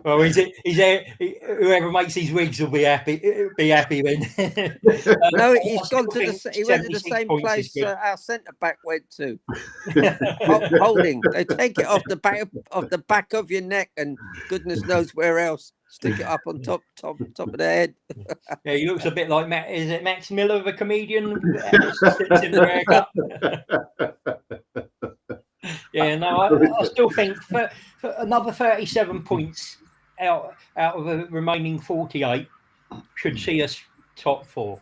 Well, whoever makes these wigs will be happy then. No, he's gone to he went to the same place our centre back went to. Holding. They take it off the back of your neck and goodness knows where else. Stick it up on top of the head. Yeah, he looks a bit like Max Miller, the comedian? Sits in the haircut. Yeah, no, I still think for another 37 points out of the remaining 48 should see us top 4.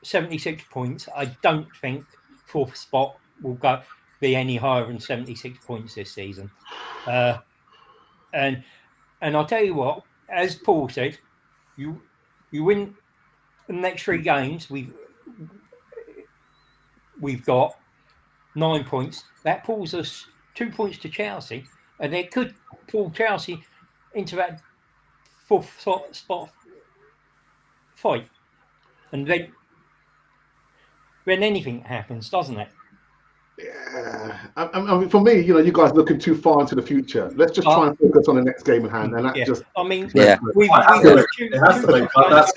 76 points. I don't think 4th spot will be any higher than 76 points this season. And I'll tell you what, as Paul said, you win the next 3 games. We've got 9 points. That pulls us 2 points to Chelsea, and it could pull Chelsea into that 4th spot fight. And then anything happens, doesn't it? Yeah. I mean, for me, you guys looking too far into the future. Let's just try and focus on the next game in hand, and that just. I mean, it has to be. But that's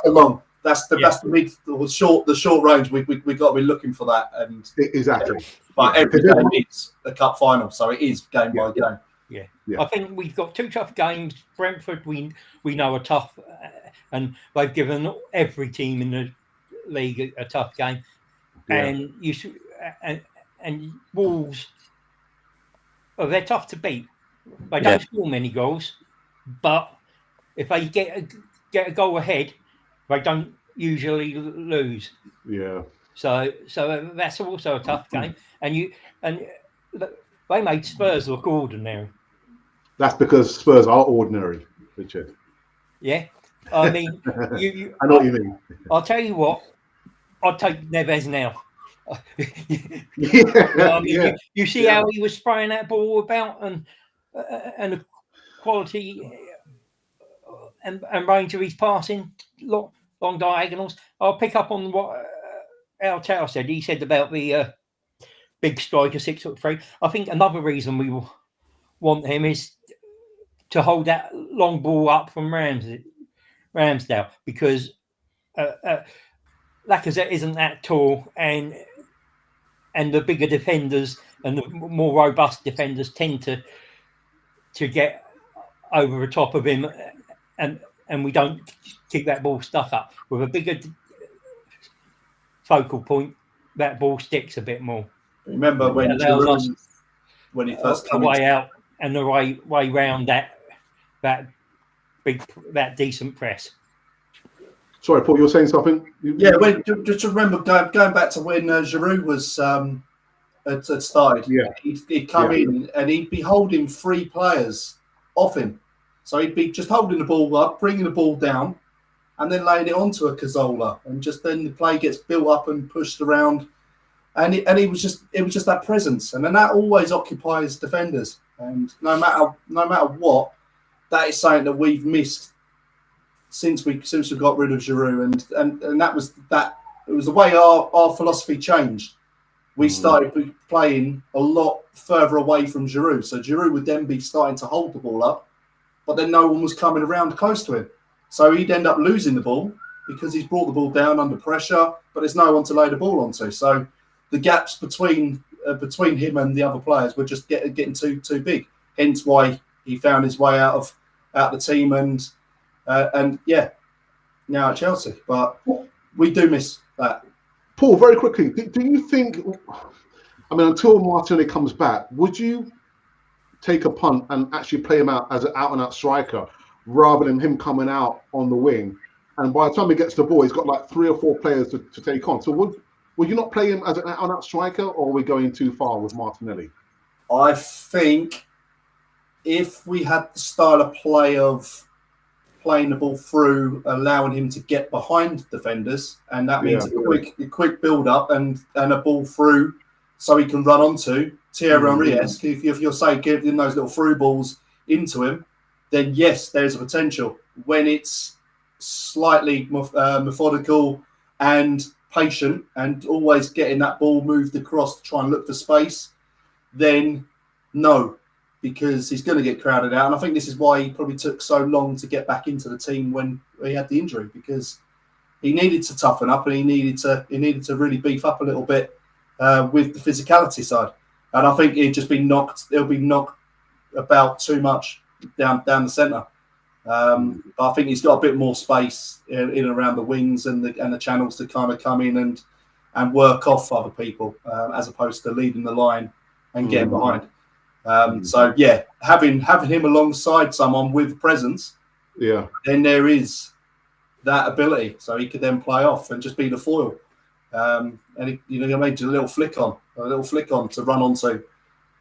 the long. That's the short range. We got to be looking for that, and exactly. But every game is a cup final, so it is game by game. Yeah. I think we've got 2 tough games. Brentford, we know are tough, and they've given every team in the league a tough game. And and Wolves, they're tough to beat. They don't score many goals, but if they get a goal ahead, they don't usually lose. Yeah. So that's also a tough game, and they made Spurs look ordinary. That's because Spurs are ordinary, Richard. Yeah, I mean, I know what you mean. I'll tell you what, I'd take Neves now. You see how he was spraying that ball about and the quality and range of his passing, long diagonals. I'll pick up on what Al Tower said. He said about the big striker, 6'3". I think another reason we will want him is to hold that long ball up from Ramsdale, because Lacazette isn't that tall, and the bigger defenders and the more robust defenders tend to get over the top of him, and we don't keep that ball stuck up. With a bigger focal point, that ball sticks a bit more. Remember when he first came way out and the way round that decent press. Sorry, Paul, you were saying something? Just remember going back to when Giroud was had started, Yeah. he'd come in and he'd be holding 3 players off him. So he'd be just holding the ball up, bringing the ball down, and then laying it onto a Cazorla, and just then the play gets built up and pushed around, and it was just that presence, and then that always occupies defenders, and no matter what, that is something that we've missed since we got rid of Giroud, and that was that. It was the way our philosophy changed. We started playing a lot further away from Giroud, so Giroud would then be starting to hold the ball up, but then no one was coming around close to him. So he'd end up losing the ball because he's brought the ball down under pressure, but there's no one to lay the ball onto. So the gaps between him and the other players were just getting too big. Hence why he found his way out the team and now at Chelsea. But we do miss that. Paul, very quickly, do you think? I mean, until Martinelli comes back, would you take a punt and actually play him out as an out-and-out striker, rather than him coming out on the wing? And by the time he gets the ball, he's got like 3 or 4 players to take on. So would you not play him as an out-and-out striker, or are we going too far with Martinelli? I think if we had the style of play of playing the ball through, allowing him to get behind defenders, and that means a quick build-up and a ball through so he can run onto Thierry Henry-esque. If you're saying giving those little through balls into him, then yes, there's a potential. When it's slightly methodical and patient and always getting that ball moved across to try and look for space, then no, because he's going to get crowded out. And I think this is why he probably took so long to get back into the team when he had the injury, because he needed to toughen up and he needed to really beef up a little bit with the physicality side. And I think it'll be knocked about too much down the centre. But I think he's got a bit more space in and around the wings and the channels to kind of come in and work off other people as opposed to leading the line and getting behind. So yeah, having him alongside someone with presence, then there is that ability, so he could then play off and just be the foil. And he made a little flick on to run onto.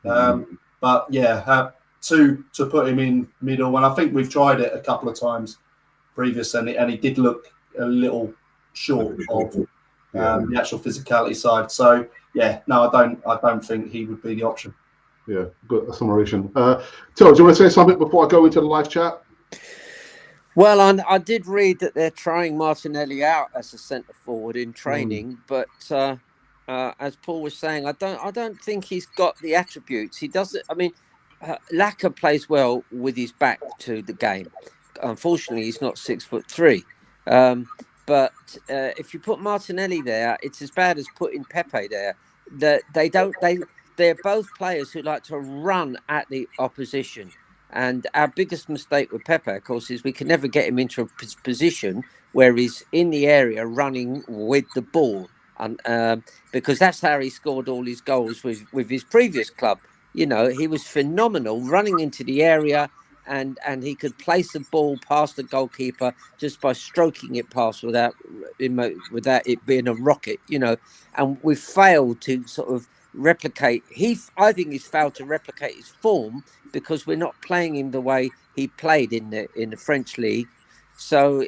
But yeah, to put him in middle, and I think we've tried it a couple of times previous, and he did look a little short of the actual physicality side. So yeah, no, I don't think he would be the option. Yeah, good summation. Till, do you want to say something before I go into the live chat? Well, I did read that they're trying Martinelli out as a centre forward in training, but as Paul was saying, I don't think he's got the attributes. He doesn't. I mean, Laka plays well with his back to the game. Unfortunately, he's not 6'3". But if you put Martinelli there, it's as bad as putting Pepe there. They're both players who like to run at the opposition. And our biggest mistake with Pepe, of course, is we can never get him into a position where he's in the area running with the ball. Because that's how he scored all his goals with his previous club. You know, he was phenomenal running into the area, and he could place the ball past the goalkeeper just by stroking it past without it being a rocket, you know. And we've failed to sort of replicate. I think he's failed to replicate his form because we're not playing him the way he played in the French league. So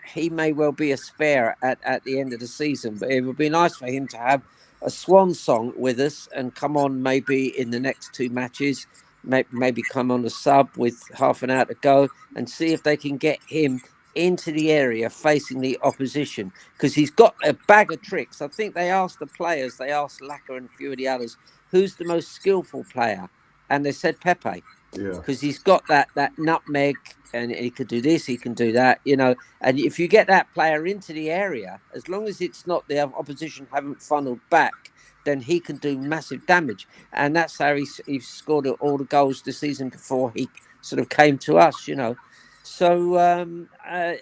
he may well be a spare at the end of the season, but it would be nice for him to have a swan song with us and come on maybe in the next 2 matches, maybe come on a sub with half an hour to go and see if they can get him into the area facing the opposition, because he's got a bag of tricks. I think they asked the players, they asked Laka and a few of the others, who's the most skillful player? And they said Pepe. Because he's got that nutmeg, and he could do this, he can do that, you know. And if you get that player into the area, as long as it's not the opposition haven't funneled back, then he can do massive damage. And that's how he scored all the goals this season before he sort of came to us, you know. So and I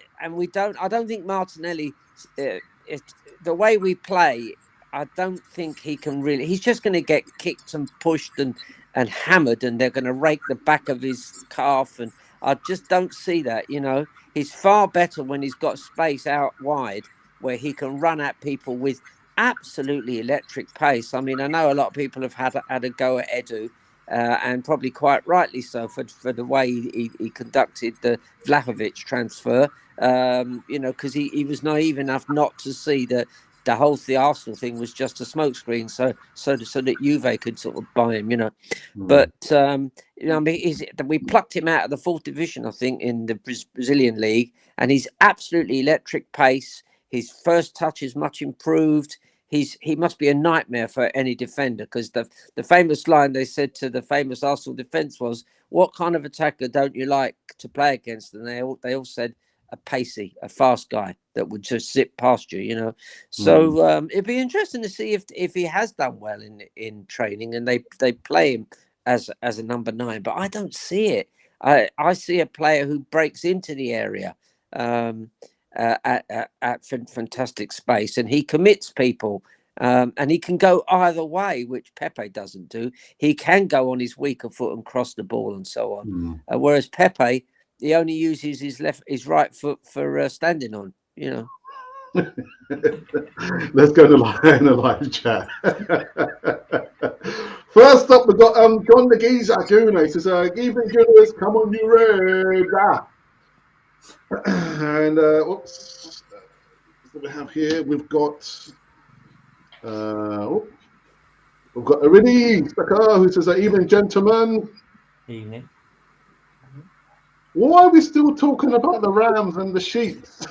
don't think Martinelli, the way we play, I don't think he can really. He's just going to get kicked and pushed and hammered, and they're going to rake the back of his calf, and I just don't see that, you know. He's far better when he's got space out wide where he can run at people with absolutely electric pace. I mean, I know a lot of people have had a go at Edu, and probably quite rightly so for the way he conducted the Vlahovic transfer. Because he was naive enough not to see that the Arsenal thing was just a smokescreen, so that Juve could sort of buy him, But I mean, we plucked him out of the fourth division, I think, in the Brazilian league, and he's absolutely electric pace. His first touch is much improved. He must be a nightmare for any defender, because the famous line they said to the famous Arsenal defence was, "What kind of attacker don't you like to play against?" And they all said a pacey, a fast guy that would just zip past you, So it'd be interesting to see if he has done well in training and they play him as a number 9. But I don't see it. I see a player who breaks into the area at fantastic space, and he commits people. And he can go either way, which Pepe doesn't do. He can go on his weaker foot and cross the ball and so on. Whereas Pepe, he only uses his right foot for standing on. Let's go to the live chat. First up, we've got John the Geezer Guna. He says, "Evening, Julius. Come on, you red." And what do we have here? We've got Arini Saka, who says, "Evening, gentlemen." Evening. Why are we still talking about the Rams and the Sheets?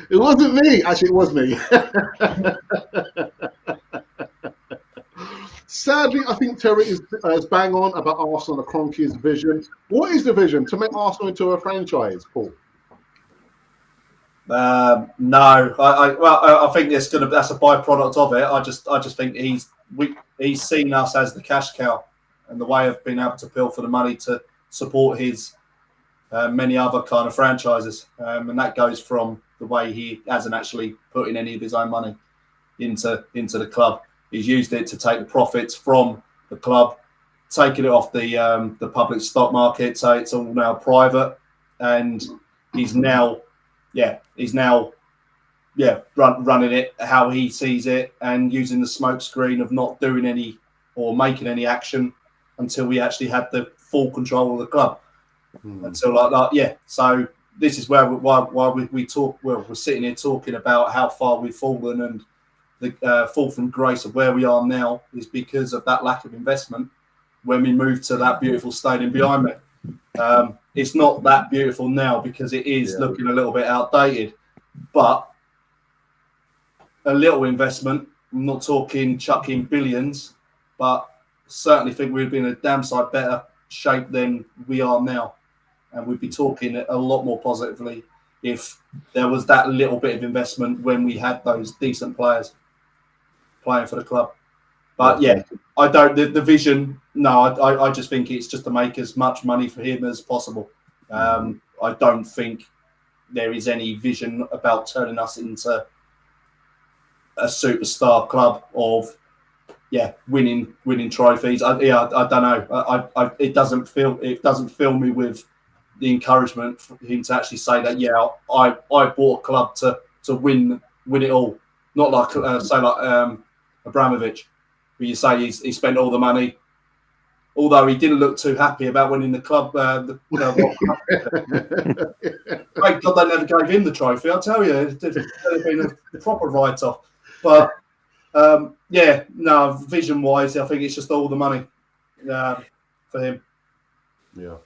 It wasn't me. Actually, it was me. Sadly, I think Terry is bang on about Arsenal and Kroenke's vision. What is the vision? To make Arsenal into a franchise, Paul? No, I think that's a byproduct of it. I just think he's seen us as the cash cow and the way of being able to bill for the money to support his many other kind of franchises, and that goes from the way he hasn't actually put in any of his own money into the club. He's used it to take the profits from the club, taking it off the public stock market, so it's all now private, and he's now running it how he sees it and using the smoke screen of not doing any or making any action until we actually had the full control of the club. Until like that, So this is why we talk. Well, we're sitting here talking about how far we've fallen, and the fall from grace of where we are now is because of that lack of investment. When we moved to that beautiful stadium behind me, it's not that beautiful now because it is looking a little bit outdated. But a little investment. I'm not talking chucking billions, but certainly think we'd be in a damn sight better shape than we are now. And we'd be talking a lot more positively if there was that little bit of investment when we had those decent players playing for the club. But I don't. The vision, no, I just think it's just to make as much money for him as possible. I don't think there is any vision about turning us into a superstar club of winning trophies. I don't know. It doesn't fill me with the encouragement for him to actually say that. I bought a club to win it all. Not like Abramovich, where you say he spent all the money, although he didn't look too happy about winning the club. Thank God they never gave him the trophy. I'll tell you, it would have been a proper write-off. But vision-wise, I think it's just all the money for him. Yeah.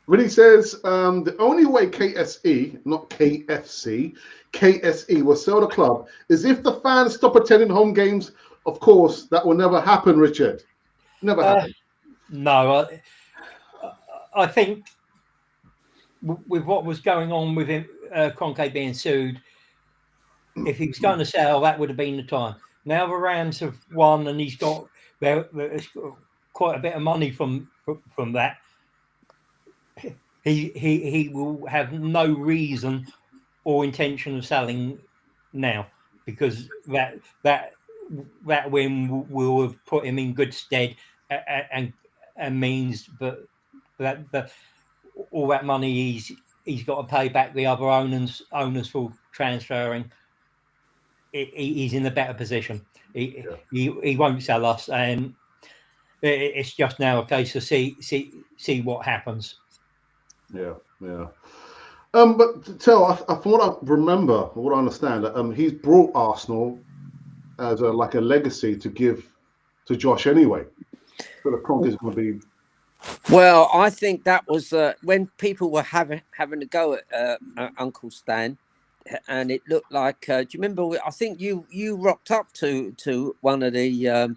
When he says the only way KSE, not KFC, KSE will sell the club is if the fans stop attending home games. Of course, that will never happen, Richard. Never happen. No, I think with what was going on with him, Kroenke being sued, if he was going to sell, that would have been the time. Now the Rams have won, and he's got quite a bit of money from that. He will have no reason or intention of selling now, because that win will have put him in good stead and means that all that money he's got to pay back the other owners for transferring, he's in a better position. He won't sell us, and it's just now a case of see what happens. Yeah. But Tell, from what I remember, what I understand, he's brought Arsenal as a legacy to give to Josh anyway. So the Kroenke is going to be. Well, I think that was when people were having a go at Uncle Stan, and it looked like. Do you remember? I think you rocked up to one of the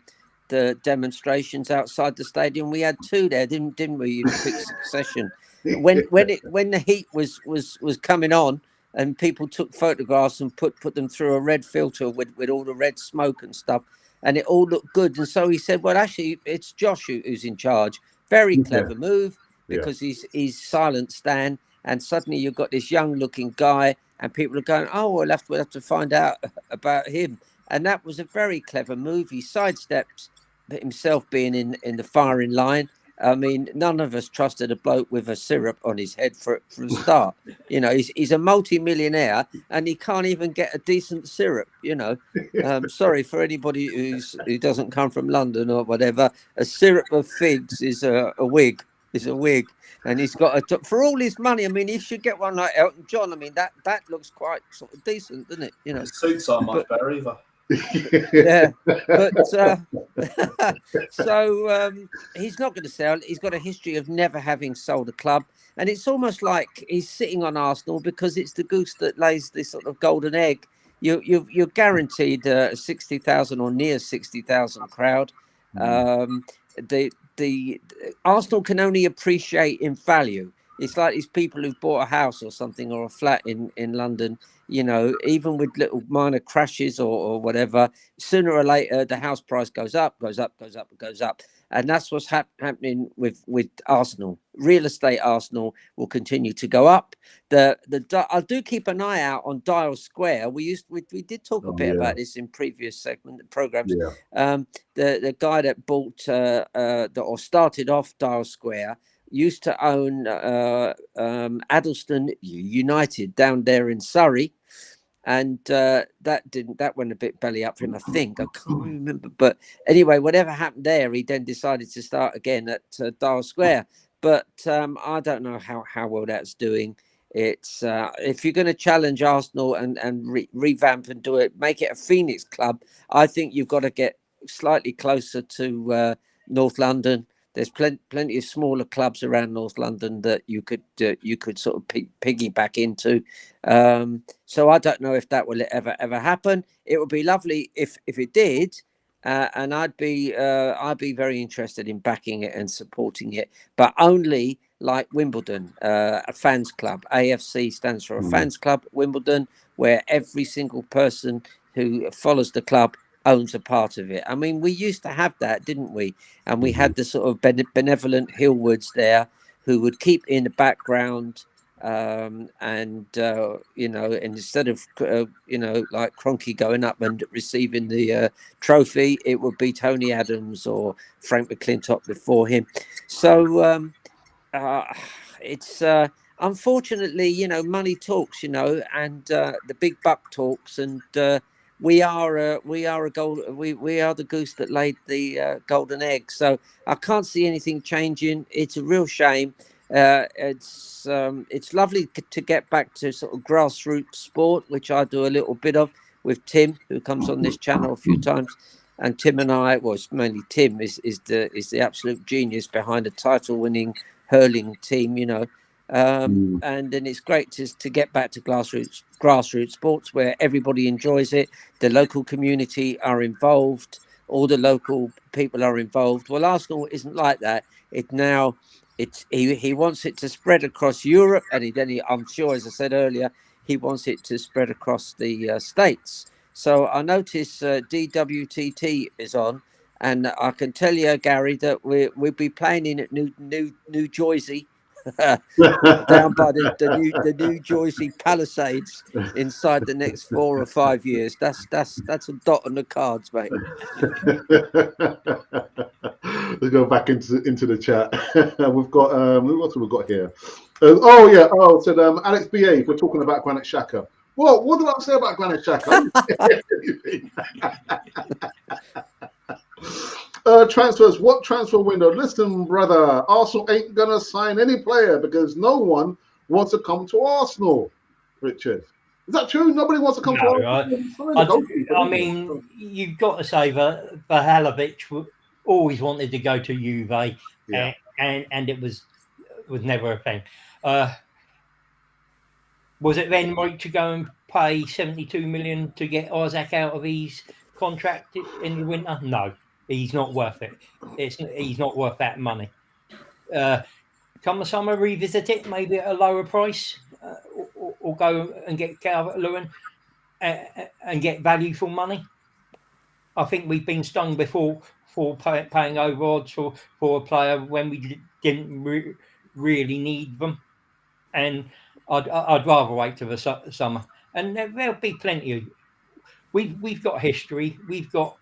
demonstrations outside the stadium. We had two there, didn't we? In quick succession. When the heat was coming on, and people took photographs and put them through a red filter with all the red smoke and stuff, and it all looked good. And so he said, "Well, actually, it's Josh who's in charge." Very clever move, because he's silent Stan, and suddenly you've got this young-looking guy, and people are going, "Oh, we'll have to find out about him." And that was a very clever move. He sidestepped himself being in the firing line. I mean, none of us trusted a bloke with a syrup on his head from the start. He's a multi-millionaire and he can't even get a decent syrup. Sorry for anybody who doesn't come from London or whatever. A syrup of figs is a wig. Is a wig, and he's got for all his money. I mean, he should get one like Elton John. I mean, that looks quite sort of decent, doesn't it? The suits aren't much better either. Yeah, but so he's not going to sell. He's got a history of never having sold a club, and it's almost like he's sitting on Arsenal because it's the goose that lays this sort of golden egg. You're guaranteed 60,000 or near 60,000 crowd. The Arsenal can only appreciate in value. It's like these people who've bought a house or something or a flat in London, even with little minor crashes or whatever, sooner or later, the house price goes up. And that's what's happening with Arsenal. Real estate Arsenal will continue to go up. I do keep an eye out on Dial Square. We did talk a bit about this in previous programs. Yeah. The guy that bought or started off Dial Square used to own Addlestone United down there in Surrey, and that went a bit belly up for him. I think I can't remember, but anyway, whatever happened there, he then decided to start again at Dial Square. But I don't know how well that's doing. It's if you're going to challenge Arsenal and revamp and do it, make it a Phoenix club. I think you've got to get slightly closer to North London. There's plenty of smaller clubs around North London that you could sort of piggyback into. So I don't know if that will ever happen. It would be lovely if it did, and I'd be very interested in backing it and supporting it, but only like Wimbledon, a fans club. AFC stands for a fans club. Wimbledon, where every single person who follows the club owns a part of it. I mean, we used to have that, didn't we? And we had the sort of benevolent Hillwoods there who would keep in the background, and instead of like Kroenke going up and receiving the trophy, it would be Tony Adams or Frank McClintock before him. So it's unfortunately, money talks, and the big buck talks, and we are the goose that laid the golden egg. So I can't see anything changing. It's a real shame. It's lovely to get back to sort of grassroots sport, which I do a little bit of with Tim, who comes on this channel a few times. And Tim and I, well, it's mainly Tim is the absolute genius behind a title-winning hurling team, and then it's great to get back to grassroots sports where everybody enjoys it. The local community are involved. All the local people are involved. Well, Arsenal isn't like that. He wants it to spread across Europe, and I'm sure, as I said earlier, he wants it to spread across the States. So I notice DWTT is on, and I can tell you, Gary, that we'll be playing in at New Jersey. Down by the New Jersey Palisades inside the next 4 or 5 years. That's a dot on the cards, mate. Let's go back into the chat. We've got what have we got here? Oh yeah. Oh, said Alex BA. We're talking about Granit Xhaka. Well, what did I say about Granit Xhaka? Transfers. What transfer window? Listen, brother. Arsenal ain't gonna sign any player because no one wants to come to Arsenal. Richard, is that true? Nobody wants to come to Arsenal. I mean, you've got to say that Vahalovic always wanted to go to Juve, Yeah. and it was never a thing. Was it then right to go and pay 72 million to get Isaac out of his contract in the winter? No, he's not worth it. He's not worth that money. Come the summer, revisit it, maybe at a lower price, or go and get Calvert-Lewin and get value for money. I think we've been stung before for paying over odds for a player when we didn't really need them, and I'd rather wait till the summer. And there'll be plenty of. We've got history. We've got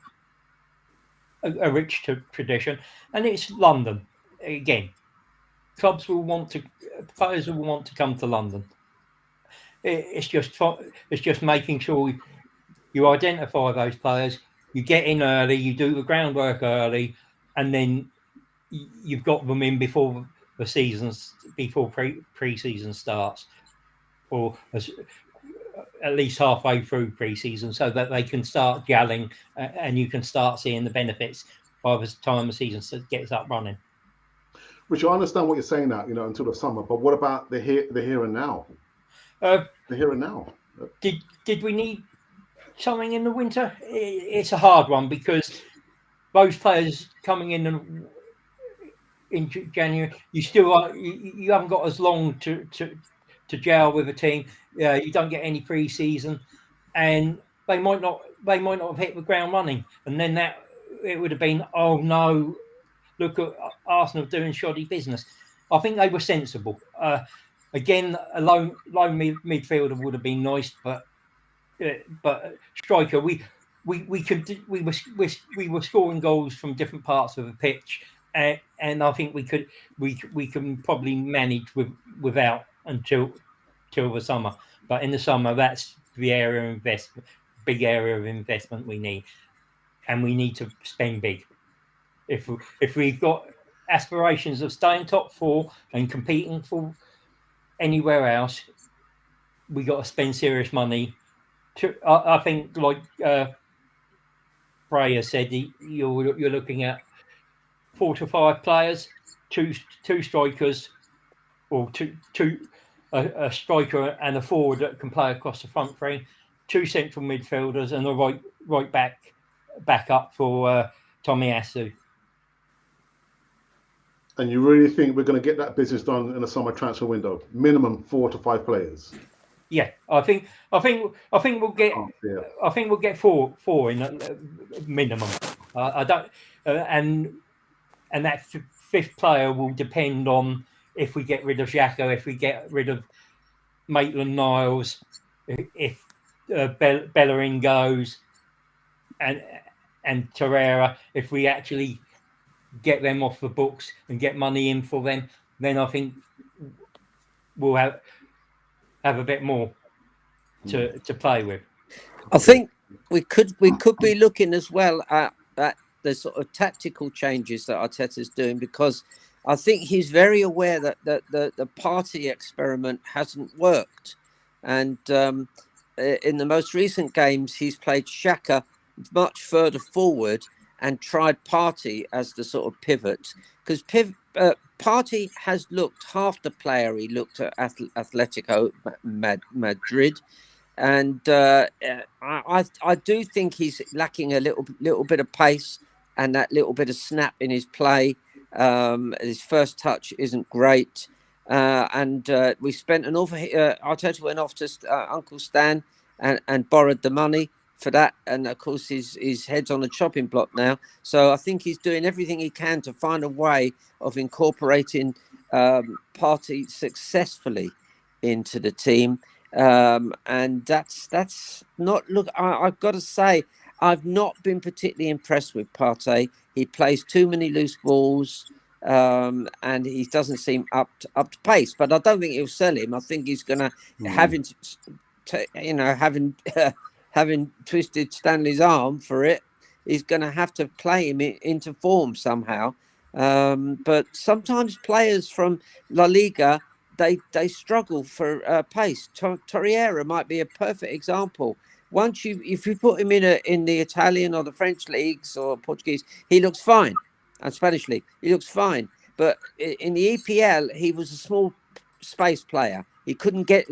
a rich tradition, and it's London again. Players will want to come to London. It's just making sure you identify those players, you get in early, you do the groundwork early, and then you've got them in before the seasons, before pre-season starts, or at least halfway through pre-season, so that they can start gelling and you can start seeing the benefits by the time the season gets up running. Which I understand what you're saying now, until the summer. But what about the here and now? The here and now. Did we need something in the winter? It's a hard one because those players coming in January, you haven't got as long to gel with a team. You don't get any pre-season, and they might not have hit the ground running, and then it would have been, oh no, look at Arsenal doing shoddy business. I think they were sensible. Again, a lone midfielder would have been nice, but striker, we were scoring goals from different parts of the pitch, and I think we can probably manage without until the summer. But in the summer, that's the area of investment, big area of investment we need, and we need to spend big. If we've got aspirations of staying top four and competing for anywhere else, we got to spend serious money. I think, like Freya said, you're looking at 4 to 5 players, two strikers, or a striker and a forward that can play across the front three, 2 central midfielders, and a right back up for Tomiyasu. And you really think we're going to get that business done in the summer transfer window? Minimum 4 to 5 players. Yeah, I think we'll get. I think we'll get four in minimum. I don't, and that fifth player will depend on if we get rid of Xhaka, if we get rid of Maitland-Niles, if Bellerin goes, and Torreira, if we actually get them off the books and get money in for them, then I think we'll have a bit more to play with. I think we could be looking as well at the sort of tactical changes that Arteta's doing, because I think he's very aware that the party experiment hasn't worked, and in the most recent games he's played Xhaka much further forward and tried Partey as the sort of pivot, because Partey has looked half the player he looked at Atletico Madrid, and I do think he's lacking a little bit of pace and that little bit of snap in his play. His first touch isn't great, and we spent an awful. Arteta went off to Uncle Stan and borrowed the money for that, and of course his head's on the chopping block now. So I think he's doing everything he can to find a way of incorporating Partey successfully into the team, and that's not. Look, I've got to say, I've not been particularly impressed with Partey. He plays too many loose balls. and he doesn't seem up to pace. But I don't think he'll sell him. I think he's going to having having twisted Stanley's arm for it. He's going to have to play him into form somehow. But sometimes players from La Liga, they struggle for pace. Torreira might be a perfect example. If you put him in the Italian or the French leagues or Portuguese, he looks fine, and Spanish league, he looks fine. But in the EPL, he was a small space player. He couldn't get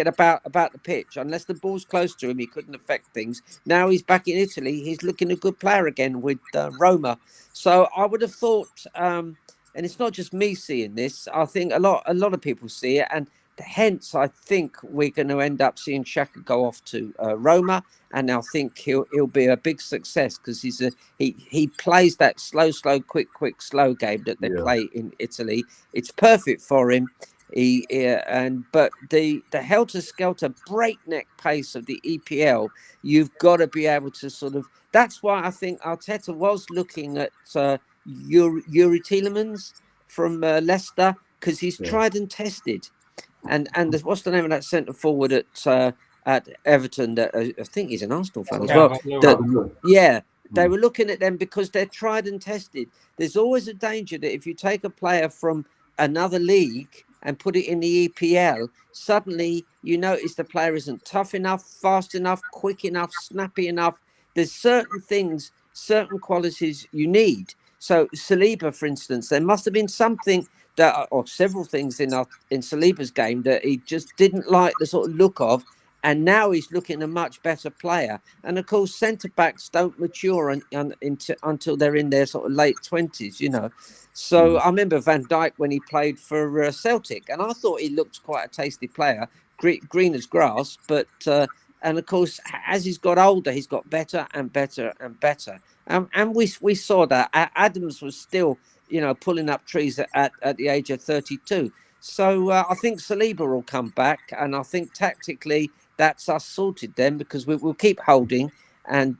about the pitch unless the ball's close to him. He couldn't affect things. Now he's back in Italy. He's looking a good player again with Roma. So I would have thought, and it's not just me seeing this. I think a lot of people see it, and hence I think we're going to end up seeing Xhaka go off to Roma, and I think he'll be a big success because he plays that slow, quick, slow game that they play in Italy. It's perfect for him. But the helter-skelter breakneck pace of the EPL, you've got to be able to sort of. That's why I think Arteta was looking at Yuri Tielemans from Leicester, because he's tried and tested. And what's the name of that centre forward at Everton? That I think he's an Arsenal fan as well. They were looking at them because they're tried and tested. There's always a danger that if you take a player from another league and put it in the EPL, suddenly you notice the player isn't tough enough, fast enough, quick enough, snappy enough. There's certain things, certain qualities you need. So Saliba, for instance, there must have been something or several things in Saliba's game that he just didn't like the sort of look of, and now he's looking a much better player. And of course, centre backs don't mature until they're in their sort of late 20s, you know. So I remember Van Dijk when he played for Celtic, and I thought he looked quite a tasty player, green as grass. But and of course, as he's got older, he's got better and better and better. And we saw that Adams was still, you know, pulling up trees at the age of 32. So I think Saliba will come back, and I think tactically that's us sorted then, because we'll keep holding, and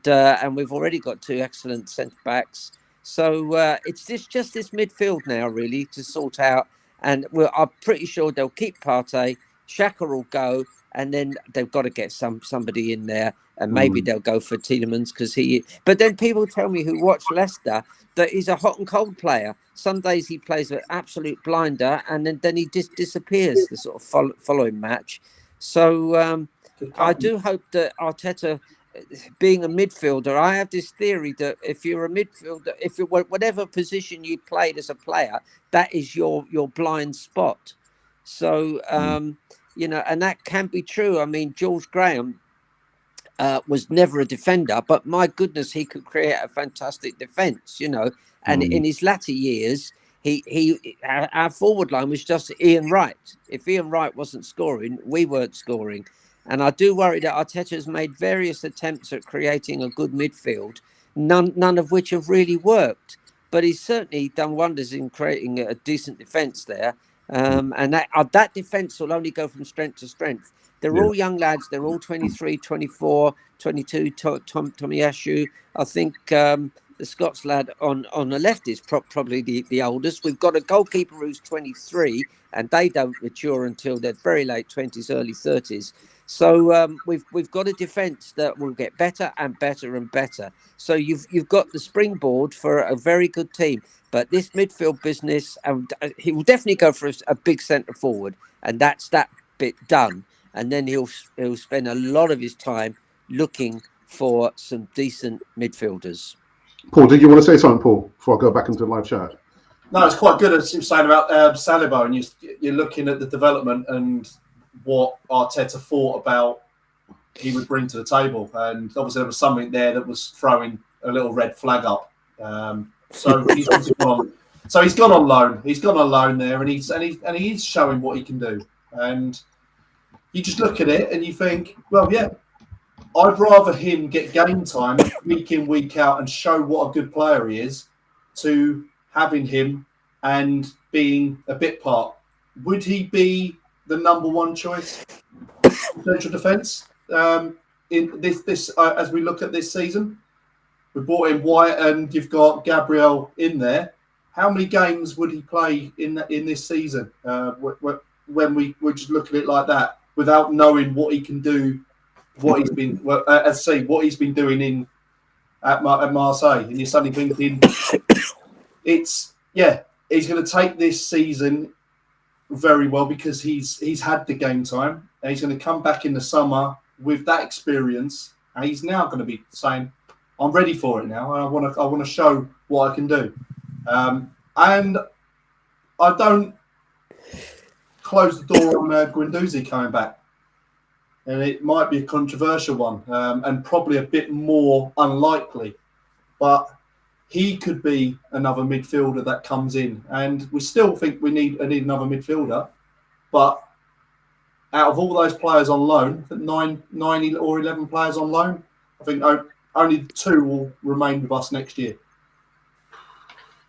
we've already got two excellent centre backs. So it's just this midfield now really to sort out, and I'm pretty sure they'll keep Partey. Xhaka will go, and then they've got to get somebody in there, and maybe they'll go for Tielemans because he. But then people tell me who watch Leicester that he's a hot and cold player. Some days he plays an absolute blinder, and then he just disappears the sort of following match. So I do hope that Arteta, being a midfielder, I have this theory that if you're a midfielder, if you're whatever position you played as a player, that is your blind spot. So you know, and that can be true. I mean, George Graham was never a defender, but my goodness, he could create a fantastic defence, you know. And in his latter years, our forward line was just Ian Wright. If Ian Wright wasn't scoring, we weren't scoring. And I do worry that Arteta has made various attempts at creating a good midfield, none of which have really worked. But he's certainly done wonders in creating a decent defence there. And that defence will only go from strength to strength. They're all young lads. They're all 23, 24, 22. Tomiyasu, I think the Scots lad on the left is probably the oldest. We've got a goalkeeper who's 23, and they don't mature until their very late 20s, early 30s. So we've got a defence that will get better and better and better. So you've got the springboard for a very good team. But this midfield business, he will definitely go for a big centre forward, and that's that bit done. And then he'll spend a lot of his time looking for some decent midfielders. Paul, did you want to say something, Paul, before I go back into the live chat? No, it's quite good as you were saying about Saliba, and you're looking at the development and what Arteta thought about he would bring to the table. And obviously there was something there that was throwing a little red flag up. So he's gone. So he's gone on loan. He's gone on loan there, and he's showing what he can do. And you just look at it and you think, well, yeah, I'd rather him get game time week in, week out and show what a good player he is, to having him and being a bit part. Would he be the number one choice in central defence in this as we look at this season? We brought in White, and you've got Gabriel in there. how many games would he play in this season? When we were just looking at it like that, without knowing what he can do, what he's been, what he's been doing at Marseille, and you're suddenly thinking, he's going to take this season very well because he's had the game time, and he's going to come back in the summer with that experience, and he's now going to be saying, "I'm ready for it now, and I want to show what I can do." And I don't close the door on Guendouzi coming back, and it might be a controversial one, and probably a bit more unlikely, but he could be another midfielder that comes in, and we still think we need another midfielder. But out of all those players on loan, I think 9 or 11 players on loan, I think only 2 will remain with us next year.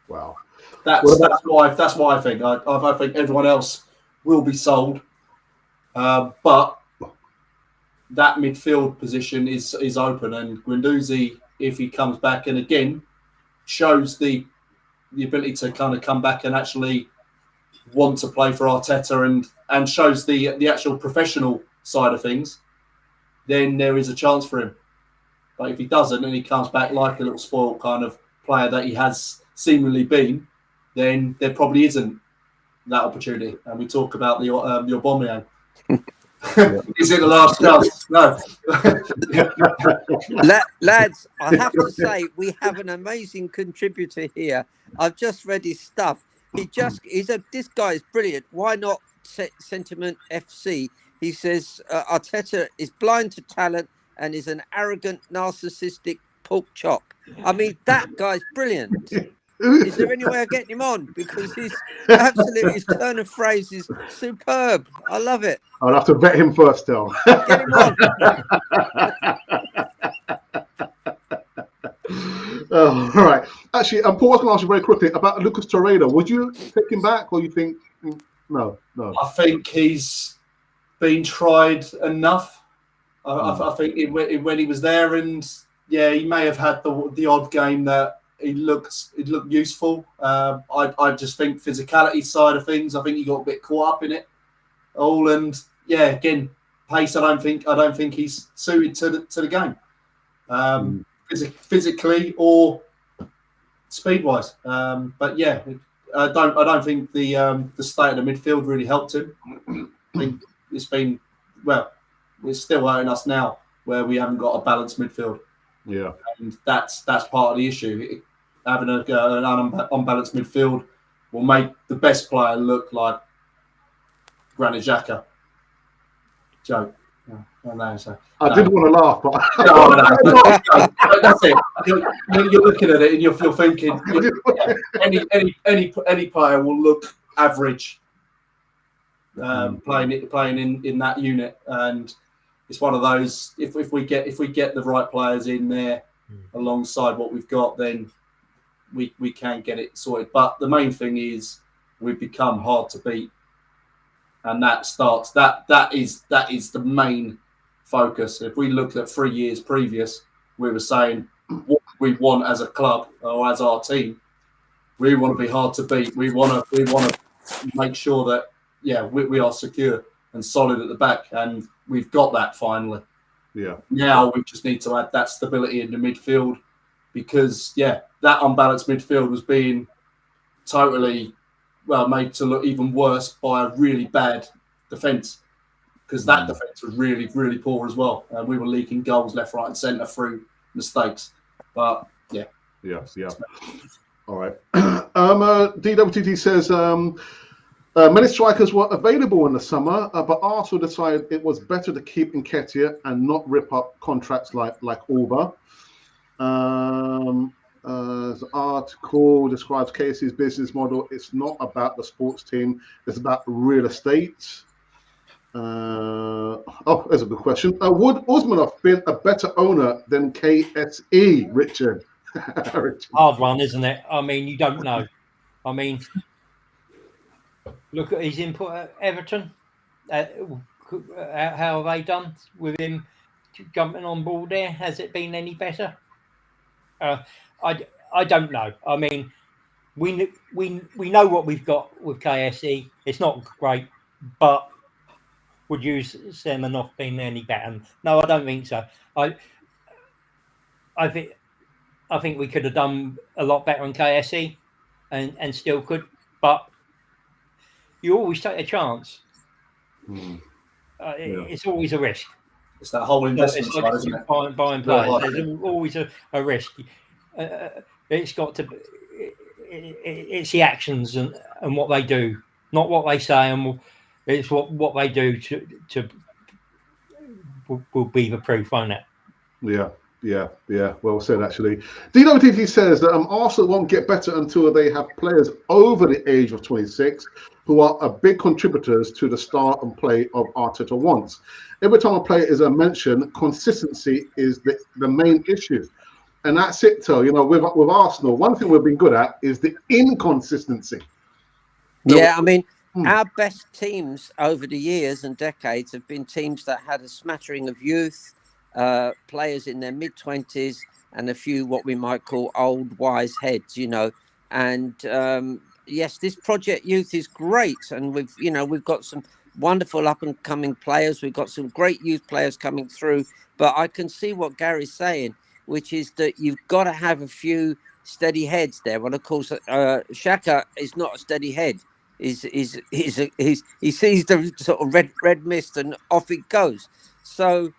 Wow, that's what I think. I think everyone else will be sold, but that midfield position is open, and Guendouzi, if he comes back and again shows the ability to kind of come back and actually want to play for Arteta and shows the actual professional side of things, then there is a chance for him. But if he doesn't and he comes back like a little spoiled kind of player that he has seemingly been, then there probably isn't that opportunity. And we talk about the Aubameyang. Is it the last chance? No. Lads, I have to say we have an amazing contributor here. I've just read his stuff. This guy is brilliant. Why not Sentiment FC? He says Arteta is blind to talent and is an arrogant, narcissistic pork chop. I mean, that guy's brilliant. Is there any way of getting him on? Because his turn of phrase is superb. I love it. I'll have to vet him first, still. Get him on. All right. Actually, Paul, I was going to ask you very quickly about Lucas Torreira. Would you take him back, or you think no? I think he's been tried enough. I think when he was there, and he may have had the odd game that it looked useful. I just think physicality side of things, I think he got a bit caught up in it all, and again, pace. I don't think he's suited to the game, physically or speed wise. But I don't think the state of the midfield really helped him. I think it's still hurting us now where we haven't got a balanced midfield. Yeah, and that's part of the issue. Having an unbalanced midfield will make the best player look like Granit Xhaka. Joke. I did want to laugh, but that's it. You're looking at it and you're thinking any player will look average playing in that unit, and it's one of those. If we get the right players in there alongside what we've got, then we can get it sorted. But the main thing is we've become hard to beat, and that is the main focus. If we look at 3 years previous, we were saying what we want as a club or as our team. We want to be hard to beat. We want to make sure that we are secure and solid at the back, and we've got that finally. Yeah. Now we just need to add that stability in the midfield, because that unbalanced midfield was being totally made to look even worse by a really bad defence, because that defence was really, really poor as well, and we were leaking goals left, right, and centre through mistakes. But yeah. All right. DWTT says many strikers were available in the summer, but Arsenal decided it was better to keep Nketiah and not rip up contracts like Auba. The article describes Casey's business model. It's not about the sports team. It's about real estate. There's a good question. Would Usmanov been a better owner than KSE, Richard? Hard one, isn't it? I mean, you don't know. I mean, look at his input at Everton. How have they done with him jumping on board there? Has it been any better? I don't know. I mean, we know what we've got with KSE. It's not great, but would you say them not being any better? No, I don't think so. I think we could have done a lot better on KSE, and still could. But you always take a chance. It's always a risk. It's that whole investment It's side, like isn't it? buying players. There's always a risk. It's got to. It's the actions and what they do, not what they say, and it's what they do to will be the proof, won't it? Yeah. Well said, actually. DWTT says that Arsenal won't get better until they have players over the age of 26 who are big contributors to the start and play of Arteta wants. Every time a player is mentioned, consistency is the main issue. And that's it, Tel. With Arsenal, one thing we've been good at is the inconsistency. Yeah, I mean, our best teams over the years and decades have been teams that had a smattering of youth, players in their mid-20s, and a few what we might call old wise heads, And yes, this Project Youth is great, and we've got some wonderful up-and-coming players. We've got some great youth players coming through, but I can see what Gary's saying, which is that you've got to have a few steady heads there. Well, of course, Xhaka is not a steady head. He sees the sort of red mist and off it goes. So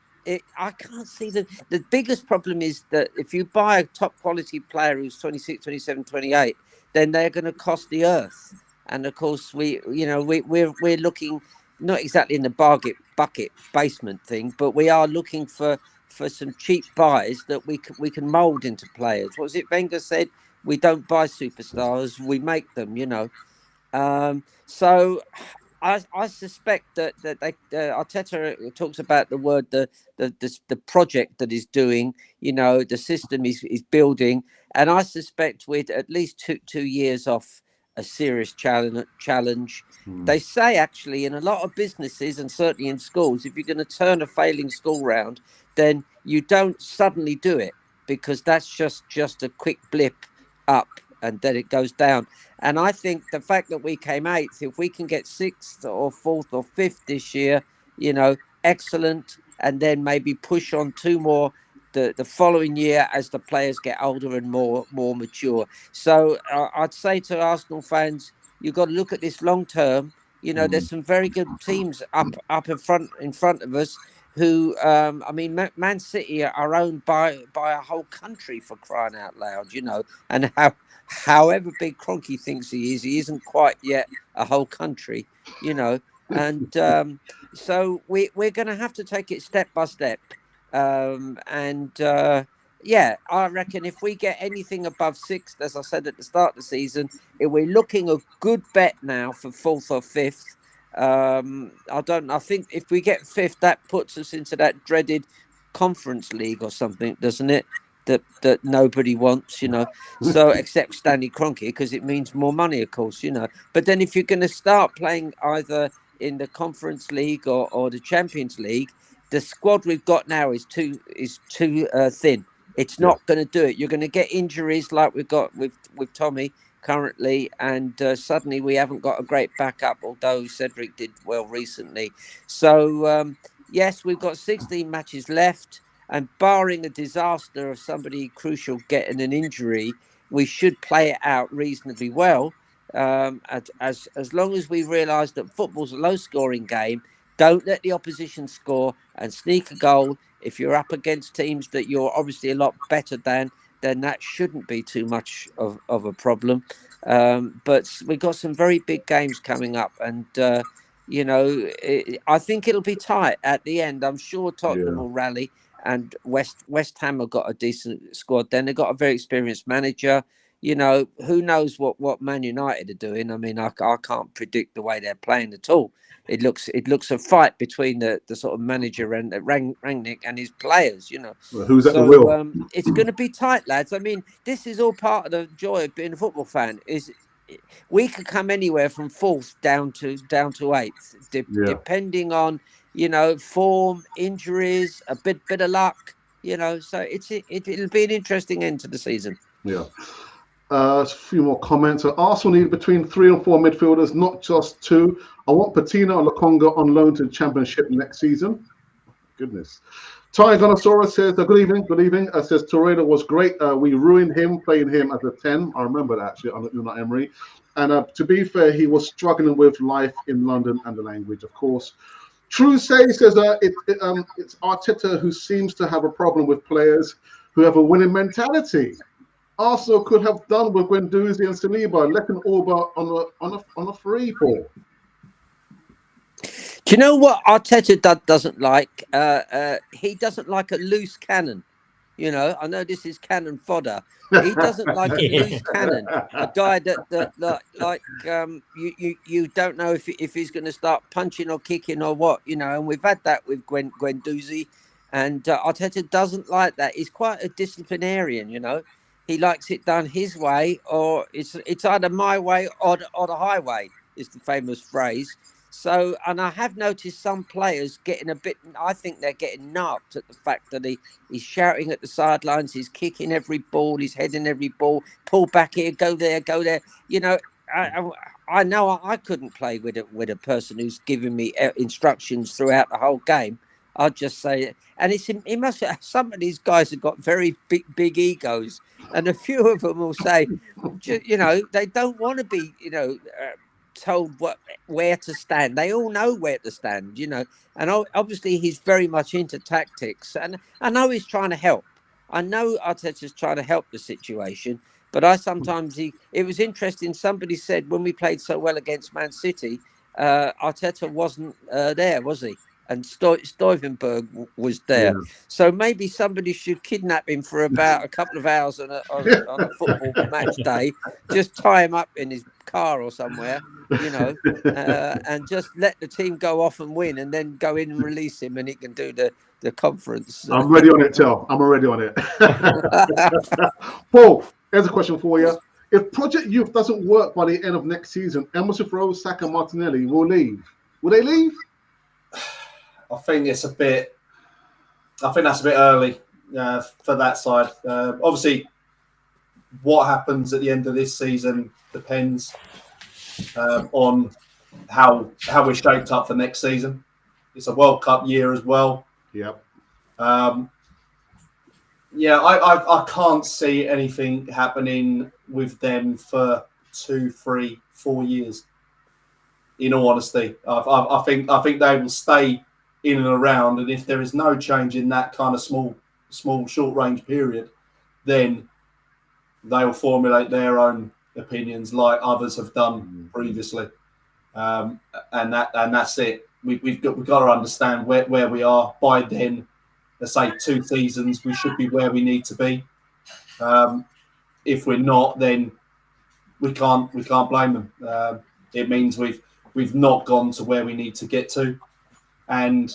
I can't see the biggest problem is that if you buy a top quality player who's 26, 27, 28, then they're going to cost the earth. And of course, we're looking not exactly in the bucket basement thing, but we are looking for some cheap buys that we can mold into players. What was it Wenger said? We don't buy superstars, we make them, So I suspect that Arteta talks about the word the project that he's doing, the system he's building, and I suspect we're at least two years off a serious challenge. They say actually in a lot of businesses and certainly in schools, if you're going to turn a failing school round, then you don't suddenly do it, because that's just a quick blip up and then it goes down. And I think the fact that we came eighth, if we can get sixth or fourth or fifth this year, excellent, and then maybe push on two more the following year as the players get older and more mature. So I'd say to Arsenal fans, you've got to look at this long term. There's some very good teams up in front of us who, Man City are owned by a whole country, for crying out loud, and however big Kroenke thinks he isn't quite yet a whole country, and so we're going to have to take it step by step. I reckon if we get anything above sixth, as I said at the start of the season, we're looking a good bet now for fourth or fifth. I think if we get fifth, that puts us into that dreaded Conference League or something, doesn't it? That nobody wants, so except Stanley Kroenke, because it means more money, of course, But then if you're going to start playing either in the Conference League or the Champions League, the squad we've got now is too thin. It's not going to do it. You're going to get injuries like we've got with Tommy currently, and suddenly we haven't got a great backup, although Cedric did well recently. So yes, we've got 16 matches left, and barring a disaster of somebody crucial getting an injury, we should play it out reasonably well. As long as we realise that football's a low-scoring game, don't let the opposition score and sneak a goal. If you're up against teams that you're obviously a lot better than, then that shouldn't be too much of a problem. But we've got some very big games coming up, and I think it'll be tight at the end. I'm sure Tottenham will rally, and West Ham have got a decent squad. Then they've got a very experienced manager. Who knows what Man United are doing? I mean, I can't predict the way they're playing at all. It looks a fight between the sort of manager and Rangnick and his players, Well, who's at the wheel? It's going to be tight, lads. I mean, this is all part of the joy of being a football fan. Is we could come anywhere from fourth down to eighth, depending on form, injuries, a bit of luck. So it'll be an interesting end to the season. Yeah. A few more comments. Arsenal need between 3 and 4 midfielders, not just 2. I want Patino and Lokonga on loan to the Championship next season. Goodness. Ty Gonosaurus says, good evening. Says, Torreira was great. We ruined him, playing him as a 10. I remember that, actually, on Unai Emery. And to be fair, he was struggling with life in London and the language, of course. True says it's Arteta who seems to have a problem with players who have a winning mentality. Arsenal could have done with Guendouzi and Saliba, letting Auba on a free ball. Do you know what Arteta doesn't like? He doesn't like a loose cannon. You know, I know this is cannon fodder. He doesn't like a loose cannon. A guy you don't know if he's going to start punching or kicking or what. You know, and we've had that with Guendouzi, and Arteta doesn't like that. He's quite a disciplinarian. You know, he likes it done his way, or it's either my way or the highway. Is the famous phrase. So, and I have noticed some players getting a bit, I think they're getting narked at the fact that he's shouting at the sidelines, he's kicking every ball, he's heading every ball, pull back here, go there. You know, I know I couldn't play with a person who's giving me instructions throughout the whole game. I'd just say, and he must have, some of these guys have got very big egos, and a few of them will say, you know, they don't want to be, you know, told where to stand. They all know where to stand, you know, and obviously he's very much into tactics, and I know he's trying to help. I know Arteta's trying to help the situation, but it was interesting, somebody said when we played so well against Man City, Arteta wasn't there, was he? And Stuyvenberg was there. Yeah. So maybe somebody should kidnap him for about a couple of hours on a football match day, just tie him up in his car or somewhere, you know, and just let the team go off and win, and then go in and release him, and he can do the conference. I'm ready on it, Tel. I'm already on it. Paul, here's a question for you. If Project Youth doesn't work by the end of next season, Emerson Rose, Saka, Martinelli will leave. Will they leave? I think that's a bit early for that side. Obviously, what happens at the end of this season depends on how we're shaped up for next season. It's a World Cup year as well. Yep. I can't see anything happening with them for 2, 3, 4 years. In all honesty, I think they will stay in and around, and if there is no change in that kind of small short range period, then they'll formulate their own opinions like others have done previously, and that's it. We've got to understand where we are by then. Let's say 2 seasons, we should be where we need to be. If we're not, then we can't blame them. It means we've not gone to where we need to get to. And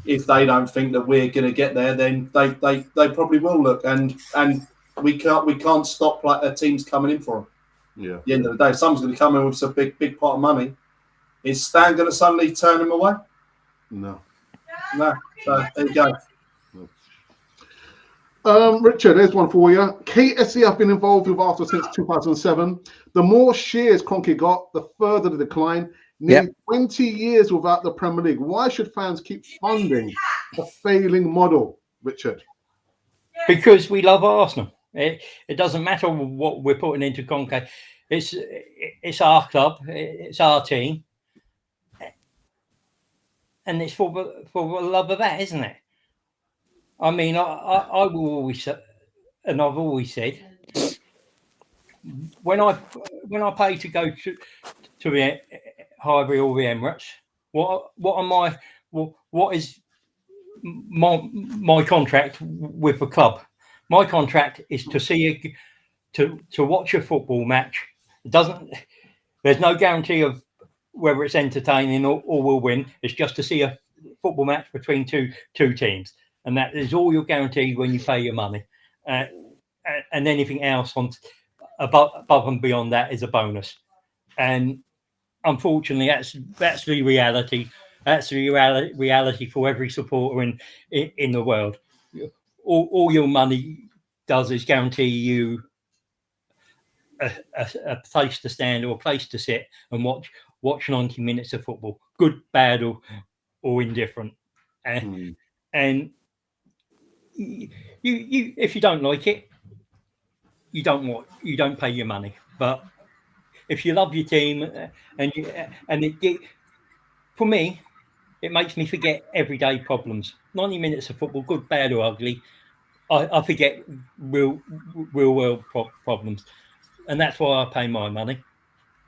if they don't think that we're going to get there, then they probably will look. And we can't stop like teams coming in for them. Yeah. At the end of the day, someone's going to come in with a big pot of money. Is Stan going to suddenly turn him away? No. So there you go. Richard, there's one for you. KSE have been involved with Arsenal since 2007. The more shares Kroenke got, the further the decline. Nearly 20 years without the Premier League. Why should fans keep funding a failing model, Richard? Because we love Arsenal. It doesn't matter what we're putting into Kroenke. It's our club. It's our team. And it's for the love of that, isn't it? I mean, I will always say, and I've always said, when I pay to go to the Highbury or the Emirates, what is my contract with the club? My contract is to see to watch a football match. There's no guarantee of whether it's entertaining or we'll win. It's just to see a football match between two teams, and that is all you're guaranteed when you pay your money. And anything else above and beyond that is a bonus. And unfortunately, that's the reality. That's the reality for every supporter in the world. All your money does is guarantee you a place to stand or a place to sit and watch 90 minutes of football, good, bad, or indifferent. And you if you don't like it, you don't pay your money. But if you love your team for me, it makes me forget everyday problems. 90 minutes of football, good, bad, or ugly. I forget real world problems, and that's why I pay my money,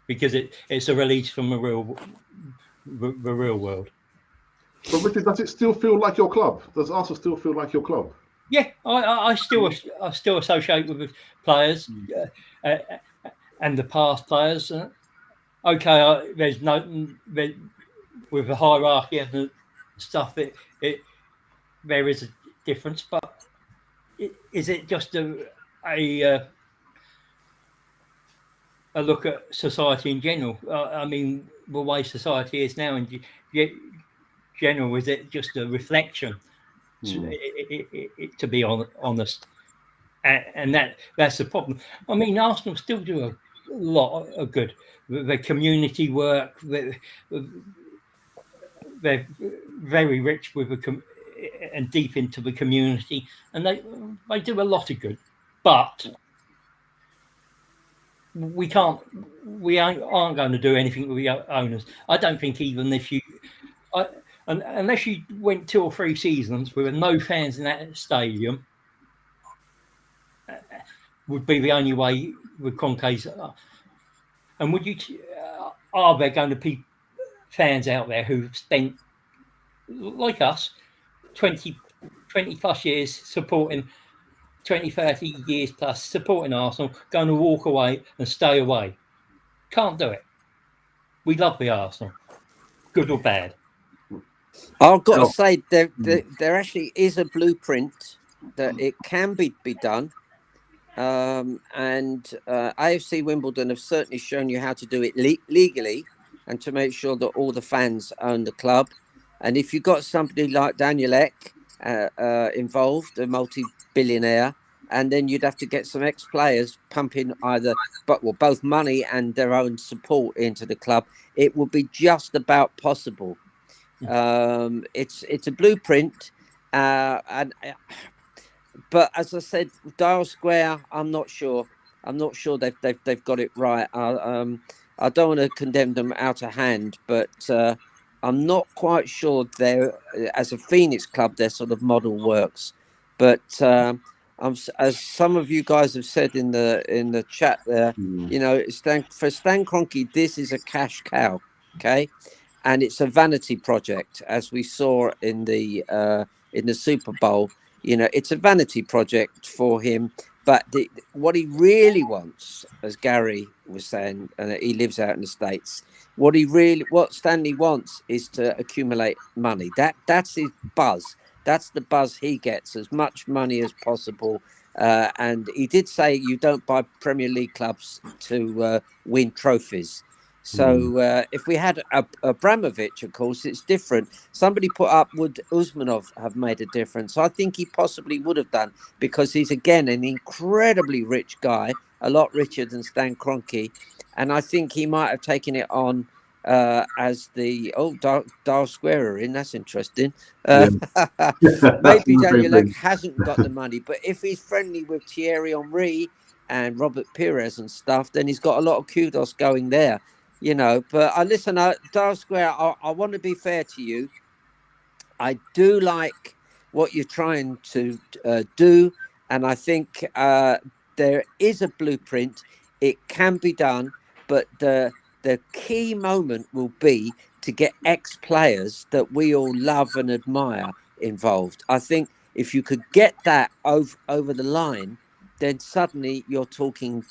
because it's a release from the real world. But Richard, does it still feel like your club? Does Arsenal still feel like your club? Yeah, I still associate with the players and the past players. Okay, there's with the hierarchy and the stuff. There is a difference, but is it just a look at society in general? I mean, the way society is now in general, is it just a reflection? To be honest, and that's the problem. I mean, Arsenal still do a lot of good. The community work, they're very rich with and deep into the community, and they do a lot of good. But we aren't going to do anything with the owners. I don't think even if you, unless you went 2 or 3 seasons with no fans in that stadium, would be the only way with Kroenke's. And would you? Are there going to be fans out there who've spent, like us, 20 plus years supporting, 20, 30 years plus supporting Arsenal, going to walk away and stay away? Can't do it. We love the Arsenal, good or bad. I've got to say, there actually is a blueprint that it can be done. And AFC Wimbledon have certainly shown you how to do it legally and to make sure that all the fans own the club. And if you've got somebody like Daniel Ek involved, a multi-billionaire, and then you'd have to get some ex-players pumping both money and their own support into the club, it would be just about possible. It's a blueprint, but as I said, Dial Square, I'm not sure they've got it right. I don't want to condemn them out of hand, but I'm not quite sure as a Phoenix club, their sort of model works. But as some of you guys have said in the chat there, you know, for Stan Kroenke, this is a cash cow, okay, and it's a vanity project, as we saw in the Super Bowl. You know, it's a vanity project for him. But what he really wants, as Gary was saying, and he lives out in the States, what Stanley wants is to accumulate money. That's his buzz. That's the buzz he gets, as much money as possible. And he did say you don't buy Premier League clubs to win trophies. So if we had Abramovich, of course, it's different. Somebody put up, would Usmanov have made a difference? I think he possibly would have done, because he's, again, an incredibly rich guy, a lot richer than Stan Kroenke. And I think he might have taken it on as the, Dial Square are in. That's interesting. Maybe Daniel Ek hasn't got the money, but if he's friendly with Thierry Henry and Robert Pires and stuff, then he's got a lot of kudos going there. You know, but Dial Square, I want to be fair to you. I do like what you're trying to do. And I think there is a blueprint. It can be done. But the key moment will be to get ex-players that we all love and admire involved. I think if you could get that over the line, then suddenly you're talking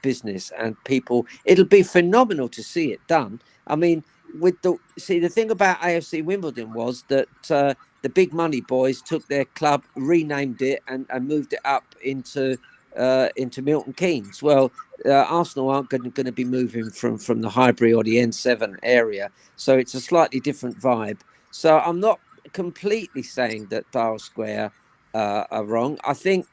business and people. It'll be phenomenal to see it done. I mean, the thing about AFC Wimbledon was that the big money boys took their club, renamed it, and moved it up into Milton Keynes. Well, Arsenal aren't going to be moving from the Highbury or the N7 area, so it's a slightly different vibe. So I'm not completely saying that Dial Square are wrong. I think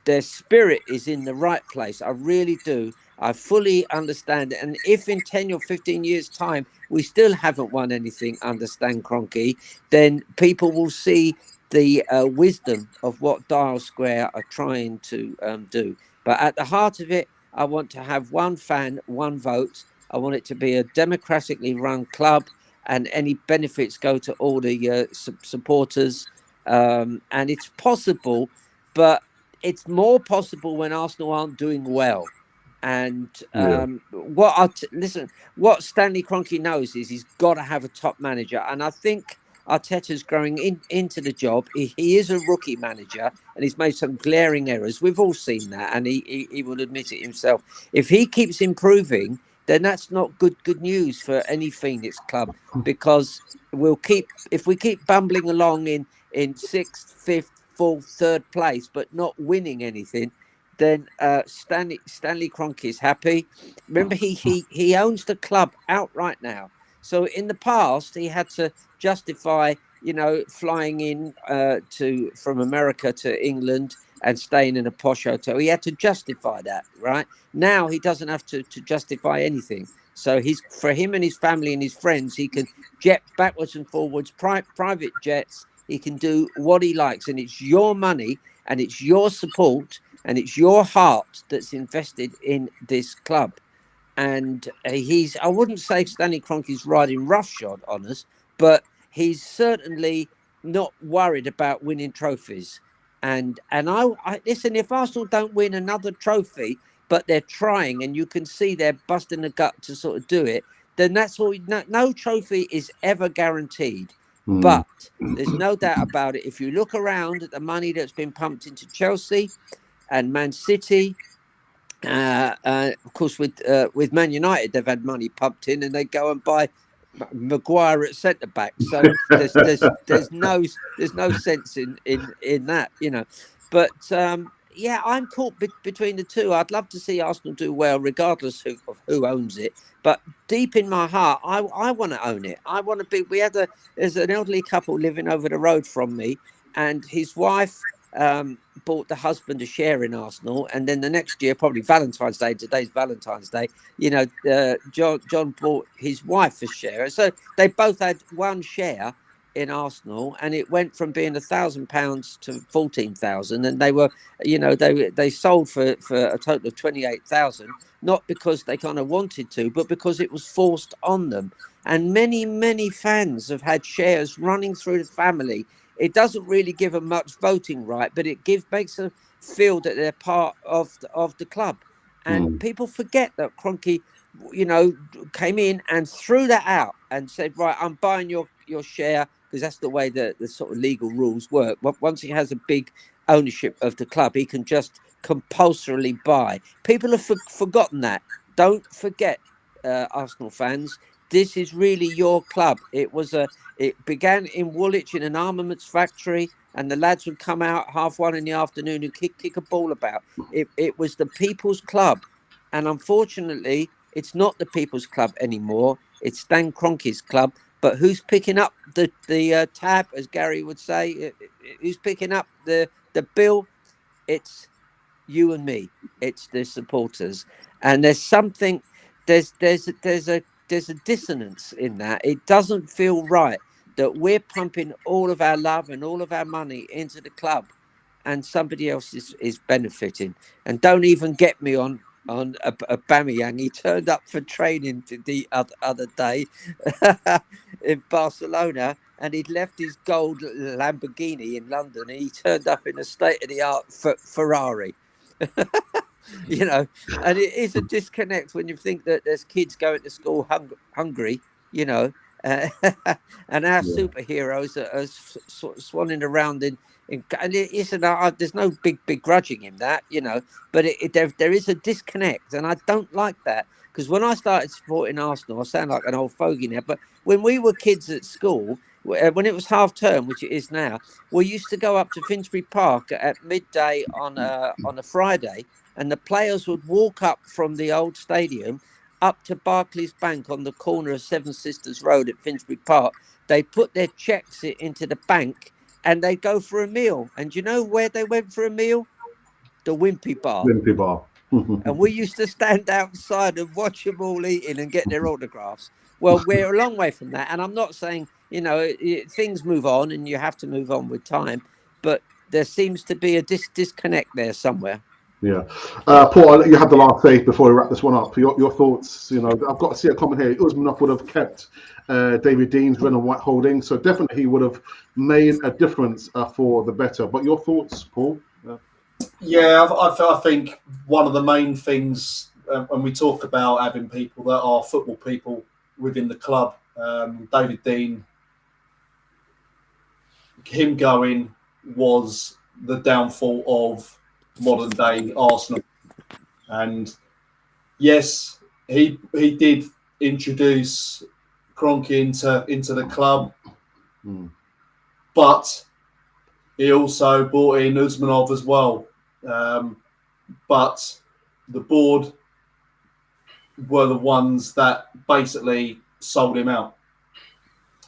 their spirit is in the right place. I really do. I fully understand it. And if in 10 or 15 years' time we still haven't won anything under Stan Kroenke, then people will see the wisdom of what Dial Square are trying to do. But at the heart of it, I want to have one fan, one vote. I want it to be a democratically run club, and any benefits go to all the supporters. And it's possible, but it's more possible when Arsenal aren't doing well. And listen, what Stanley Kroenke knows is he's got to have a top manager, and I think Arteta's growing into the job. He is a rookie manager, and he's made some glaring errors. We've all seen that, and he will admit it himself. If he keeps improving, then that's not good news for any Phoenix club, because if we keep bumbling along in sixth, fifth, fourth, third place, but not winning anything, then Stanley Kroenke is happy. Remember, he owns the club outright now. So in the past, he had to justify, flying in from America to England and staying in a posh hotel. He had to justify that, right? Now he doesn't have to justify anything. So for him and his family and his friends, he can jet backwards and forwards, private jets. He can do what he likes, and it's your money and it's your support and it's your heart that's invested in this club. And I wouldn't say Stanley Kroenke's riding roughshod on us, but he's certainly not worried about winning trophies. And I listen, if Arsenal don't win another trophy, but they're trying, and you can see they're busting the gut to sort of do it, then that's all. No trophy is ever guaranteed. But there's no doubt about it. If you look around at the money that's been pumped into Chelsea and Man City, of course, with Man United, they've had money pumped in, and they go and buy Maguire at centre back. So there's no sense in that, But yeah, I'm caught between the two. I'd love to see Arsenal do well, regardless of who owns it. But deep in my heart, I want to own it. I want to be. There's an elderly couple living over the road from me, and his wife bought the husband a share in Arsenal, and then the next year, probably Valentine's Day, today's Valentine's Day, John bought his wife a share. So they both had one share in Arsenal, and it went from being £1,000 to 14,000, and they were, they sold for a total of 28,000, not because they kind of wanted to, but because it was forced on them. And many fans have had shares running through the family. It doesn't really give them much voting right, but it makes them feel that they're part of the club. And people forget that Kroenke, came in and threw that out and said, right, I'm buying your share, because that's the way the sort of legal rules work. Once he has a big ownership of the club, he can just compulsorily buy. People have forgotten that. Don't forget, Arsenal fans, this is really your club. It began in Woolwich in an armaments factory, and the lads would come out 1:30 in the afternoon and kick a ball about. It was the people's club. And unfortunately, it's not the people's club anymore. It's Stan Kroenke's club. But who's picking up the tab, as Gary would say? Who's picking up the bill? It's you and me. It's the supporters. And there's something. There's a dissonance in that. It doesn't feel right that we're pumping all of our love and all of our money into the club, and somebody else is benefiting. And don't even get me on Aubameyang. He turned up for training the other day in Barcelona, and he'd left his gold Lamborghini in London, and he turned up in a state-of-the-art Ferrari. And it is a disconnect when you think that there's kids going to school hungry, and our superheroes are swanning around in and there's no big grudging him that, but there is a disconnect, and I don't like that, because when I started supporting Arsenal, I sound like an old fogey now, but when we were kids at school, when it was half term, which it is now, we used to go up to Finsbury Park at midday on a Friday, and the players would walk up from the old stadium up to Barclays Bank on the corner of Seven Sisters Road at Finsbury Park. They put their checks into the bank, and they'd go for a meal. And do you know where they went for a meal? the Wimpy Bar. Wimpy Bar. And we used to stand outside and watch them all eating and get their autographs. Well, we're a long way from that. And I'm not saying, things move on and you have to move on with time. But there seems to be a disconnect there somewhere. Yeah. Paul, I'll let you have the last say before we wrap this one up. Your thoughts, I've got to see a comment here. Usmanov would have kept David Dean's red and white holding. So definitely he would have made a difference for the better. But your thoughts, Paul? Yeah, I think one of the main things when we talk about having people that are football people within the club, David Dean, him going was the downfall of modern day Arsenal. And yes, he did introduce Kroenke into the club, but he also brought in Usmanov as well. But the board were the ones that basically sold him out.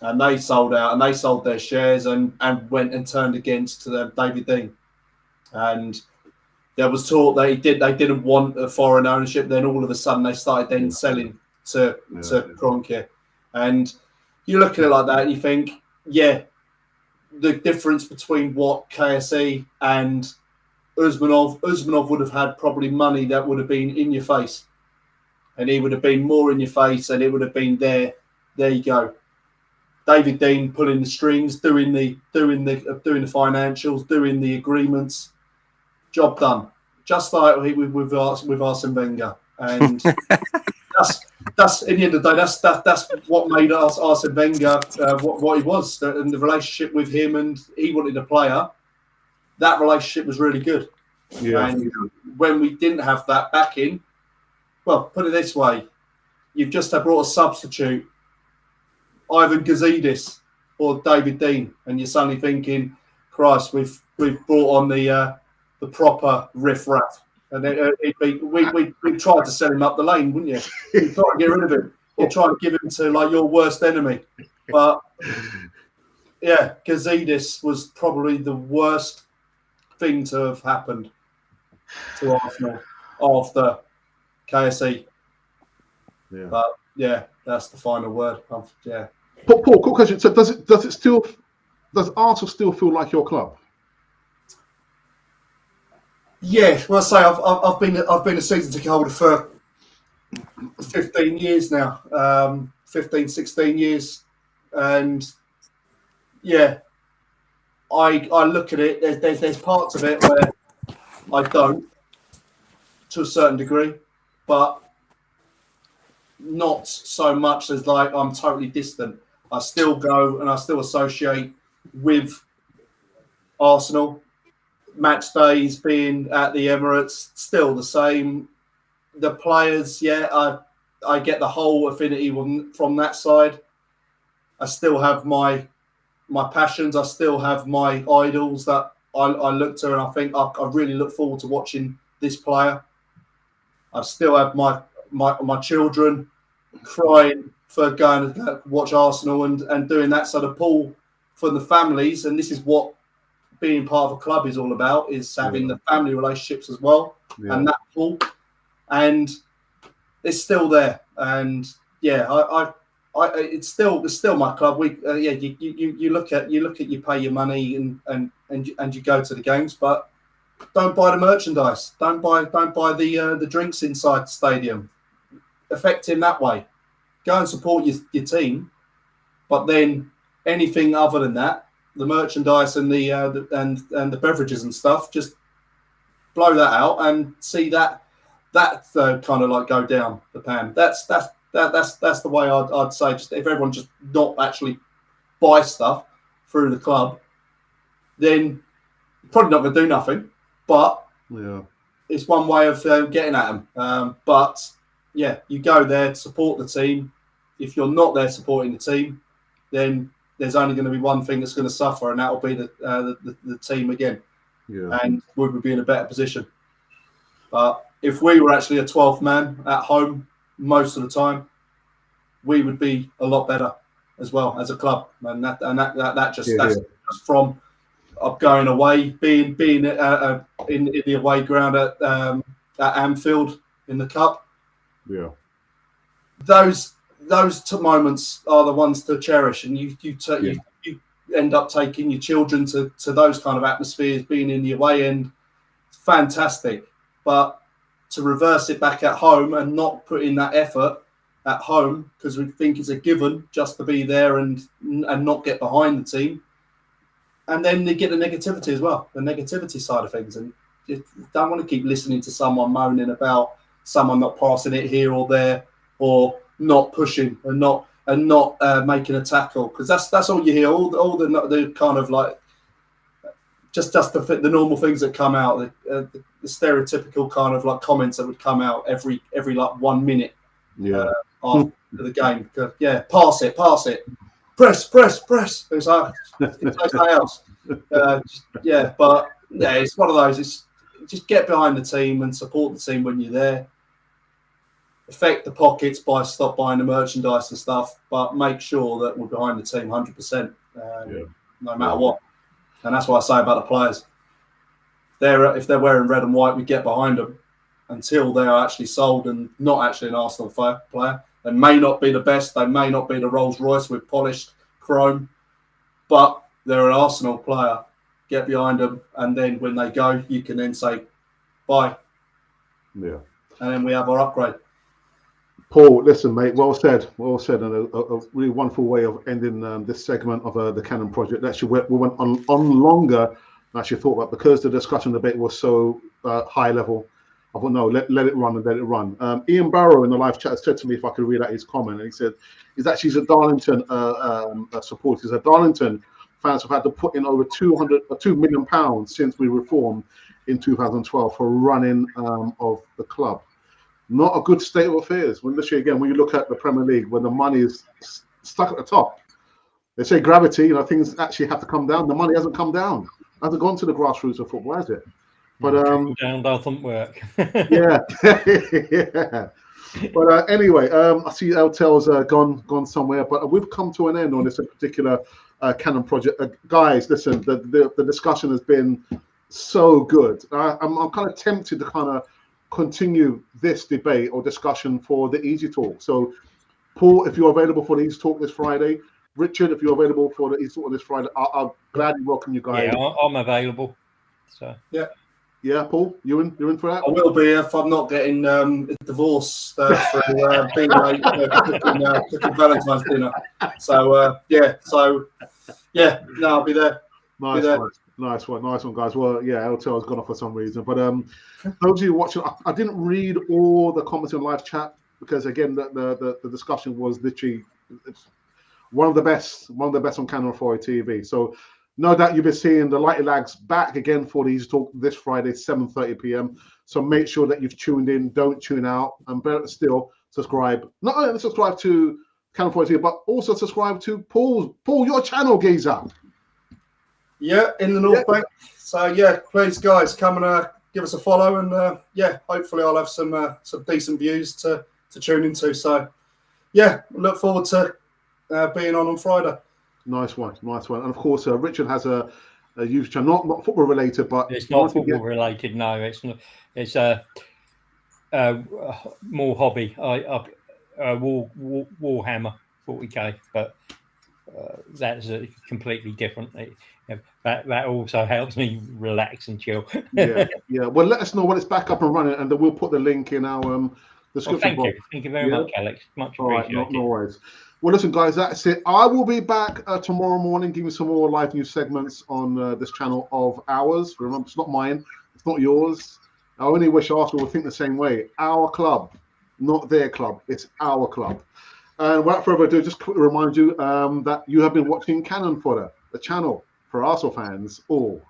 And they sold out and they sold their shares and went and turned against David Dean. And there was talk that they didn't want a foreign ownership. Then all of a sudden they started then selling to Kroenke. And you look at it like that and you think, yeah, the difference between what KSE and Usmanov would have had probably money that would have been in your face. And he would have been more in your face and it would have been there. There you go. David Dean pulling the strings, doing the financials, doing the agreements. Job done. Just like with Arsene Wenger. And that's in the end of the day, that's what made Arsene Wenger what he was. And the relationship with him, and he wanted a player. That relationship was really good. Yeah. And when we didn't have that backing, well, put it this way, you've just brought a substitute, Ivan Gazidis or David Dean, and you're suddenly thinking, Christ, we've brought on the proper riff-raff. And we tried to sell him up the lane, wouldn't you? You try to get rid of him. You try to give him to like your worst enemy. But yeah, Gazidis was probably the worst thing to have happened to Arsenal after KSE. Yeah. But yeah, that's the final word. Yeah. Paul, quick question. So does Arsenal still feel like your club? Yeah, well, I say I've been a season ticket holder for 15 years now, 16 years, and yeah, I look at it. There's parts of it where I don't, to a certain degree, but not so much as like I'm totally distant. I still go and I still associate with Arsenal. Match days being at the Emirates, still the same. The players, yeah, I get the whole affinity from that side. I still have my passions. I still have my idols that I look to, and I think I really look forward to watching this player. I still have my children crying for going to watch Arsenal and doing that sort of pull for the families, and this is what being part of a club is all about, is having the family relationships as well, and that pull, and it's still there. And yeah, I it's still my club. You look at you pay your money and you go to the games, but don't buy the merchandise. Don't buy the drinks inside the stadium. Affect him that way. Go and support your team, but then anything other than that, the merchandise and the beverages and stuff, just blow that out and see that kind of like go down the pan. That's the way I'd say. Just if everyone just not actually buy stuff through the club, then you're probably not going to do nothing. But it's one way of getting at them. But yeah, you go there to support the team. If you're not there supporting the team, then there's only going to be one thing that's going to suffer, and that will be the team again. Yeah. And we would be in a better position. But if we were actually a 12th man at home most of the time, we would be a lot better as well as a club. And that's just from going away, being a in the away ground at Anfield in the cup. Yeah. Those moments are the ones to cherish, and you end up taking your children to those kind of atmospheres, being in the away end. Fantastic, but to reverse it back at home and not put in that effort at home because we think it's a given just to be there and not get behind the team, and then they get the negativity as well, the negativity side of things, and you don't want to keep listening to someone moaning about someone not passing it here or there or not pushing and not making a tackle, because that's all you hear, all the kind of like just the normal things that come out, the stereotypical kind of like comments that would come out every like 1 minute after the game. Yeah, pass it, press. It's like it's something else. But yeah, it's one of those. It's just get behind the team and support the team when you're there. Affect the pockets by stop buying the merchandise and stuff, but make sure that we're behind the team 100%, no matter what. And that's what I say about the players. If they're wearing red and white, we get behind them until they are actually sold and not actually an Arsenal player. They may not be the best. They may not be the Rolls Royce with polished chrome, but they're an Arsenal player. Get behind them, and then when they go, you can then say bye. Yeah. And then we have our upgrade. Paul, listen, mate, well said, and a really wonderful way of ending this segment of the Cannon Project. Actually, we went on longer than I actually thought about because the discussion debate was so high level. I thought, no, let it run. Ian Barrow in the live chat said to me if I could read out his comment, and he said he's a Darlington supporter. He's a Darlington fans have had to put in over £2 million since we reformed in 2012 for running of the club. Not a good state of affairs. When you look at the Premier League, when the money is stuck at the top, they say gravity. Things actually have to come down. The money hasn't come down. Hasn't gone to the grassroots of football, has it? But down doesn't work. yeah. But anyway, I see LTL's gone somewhere. But we've come to an end on this particular Cannon Project. Guys, listen, the discussion has been so good. I'm kind of tempted to kind of continue this debate or discussion for the Easy Talk. So, Paul, if you're available for the Easy Talk this Friday, Richard, if you're available for the Easy Talk this Friday, I'll gladly welcome you guys. Yeah, I'm available. So yeah, Paul, you're in for that. I will be if I'm not getting divorced through being late cooking Valentine's dinner. So I'll be there. Nice one, guys. Well, yeah, LTL's gone off for some reason. But those of you watching, I didn't read all the comments in live chat because again, the discussion was literally one of the best on Cannon Authority TV. So no doubt you've been seeing the Lighty Lags back again for the Easy Talk this Friday, 7:30 p.m. So make sure that you've tuned in, don't tune out, and better still, subscribe. Not only subscribe to Cannon Authority, but also subscribe to Paul, your channel, geezer. Yeah, in the North Bank. So please, guys, come and give us a follow, and hopefully I'll have some decent views to tune into. So look forward to being on Friday. Nice one. And of course, Richard has a YouTube channel, not football related, but it's not football related. No, it's not. It's more hobby. Warhammer 40k, but that's completely different. That also helps me relax and chill. yeah. Well, let us know when it's back up and running, and then we'll put the link in our description box. Thank you very much, Alex. Much appreciated. All right, no worries. Well, listen, guys, that's it. I will be back tomorrow morning, giving some more live news segments on this channel of ours. Remember, it's not mine, it's not yours. I only wish Arsenal would think the same way. Our club, not their club. It's our club. And without further ado, just quickly remind you that you have been watching Cannon Fodder, the channel for Arsenal fans all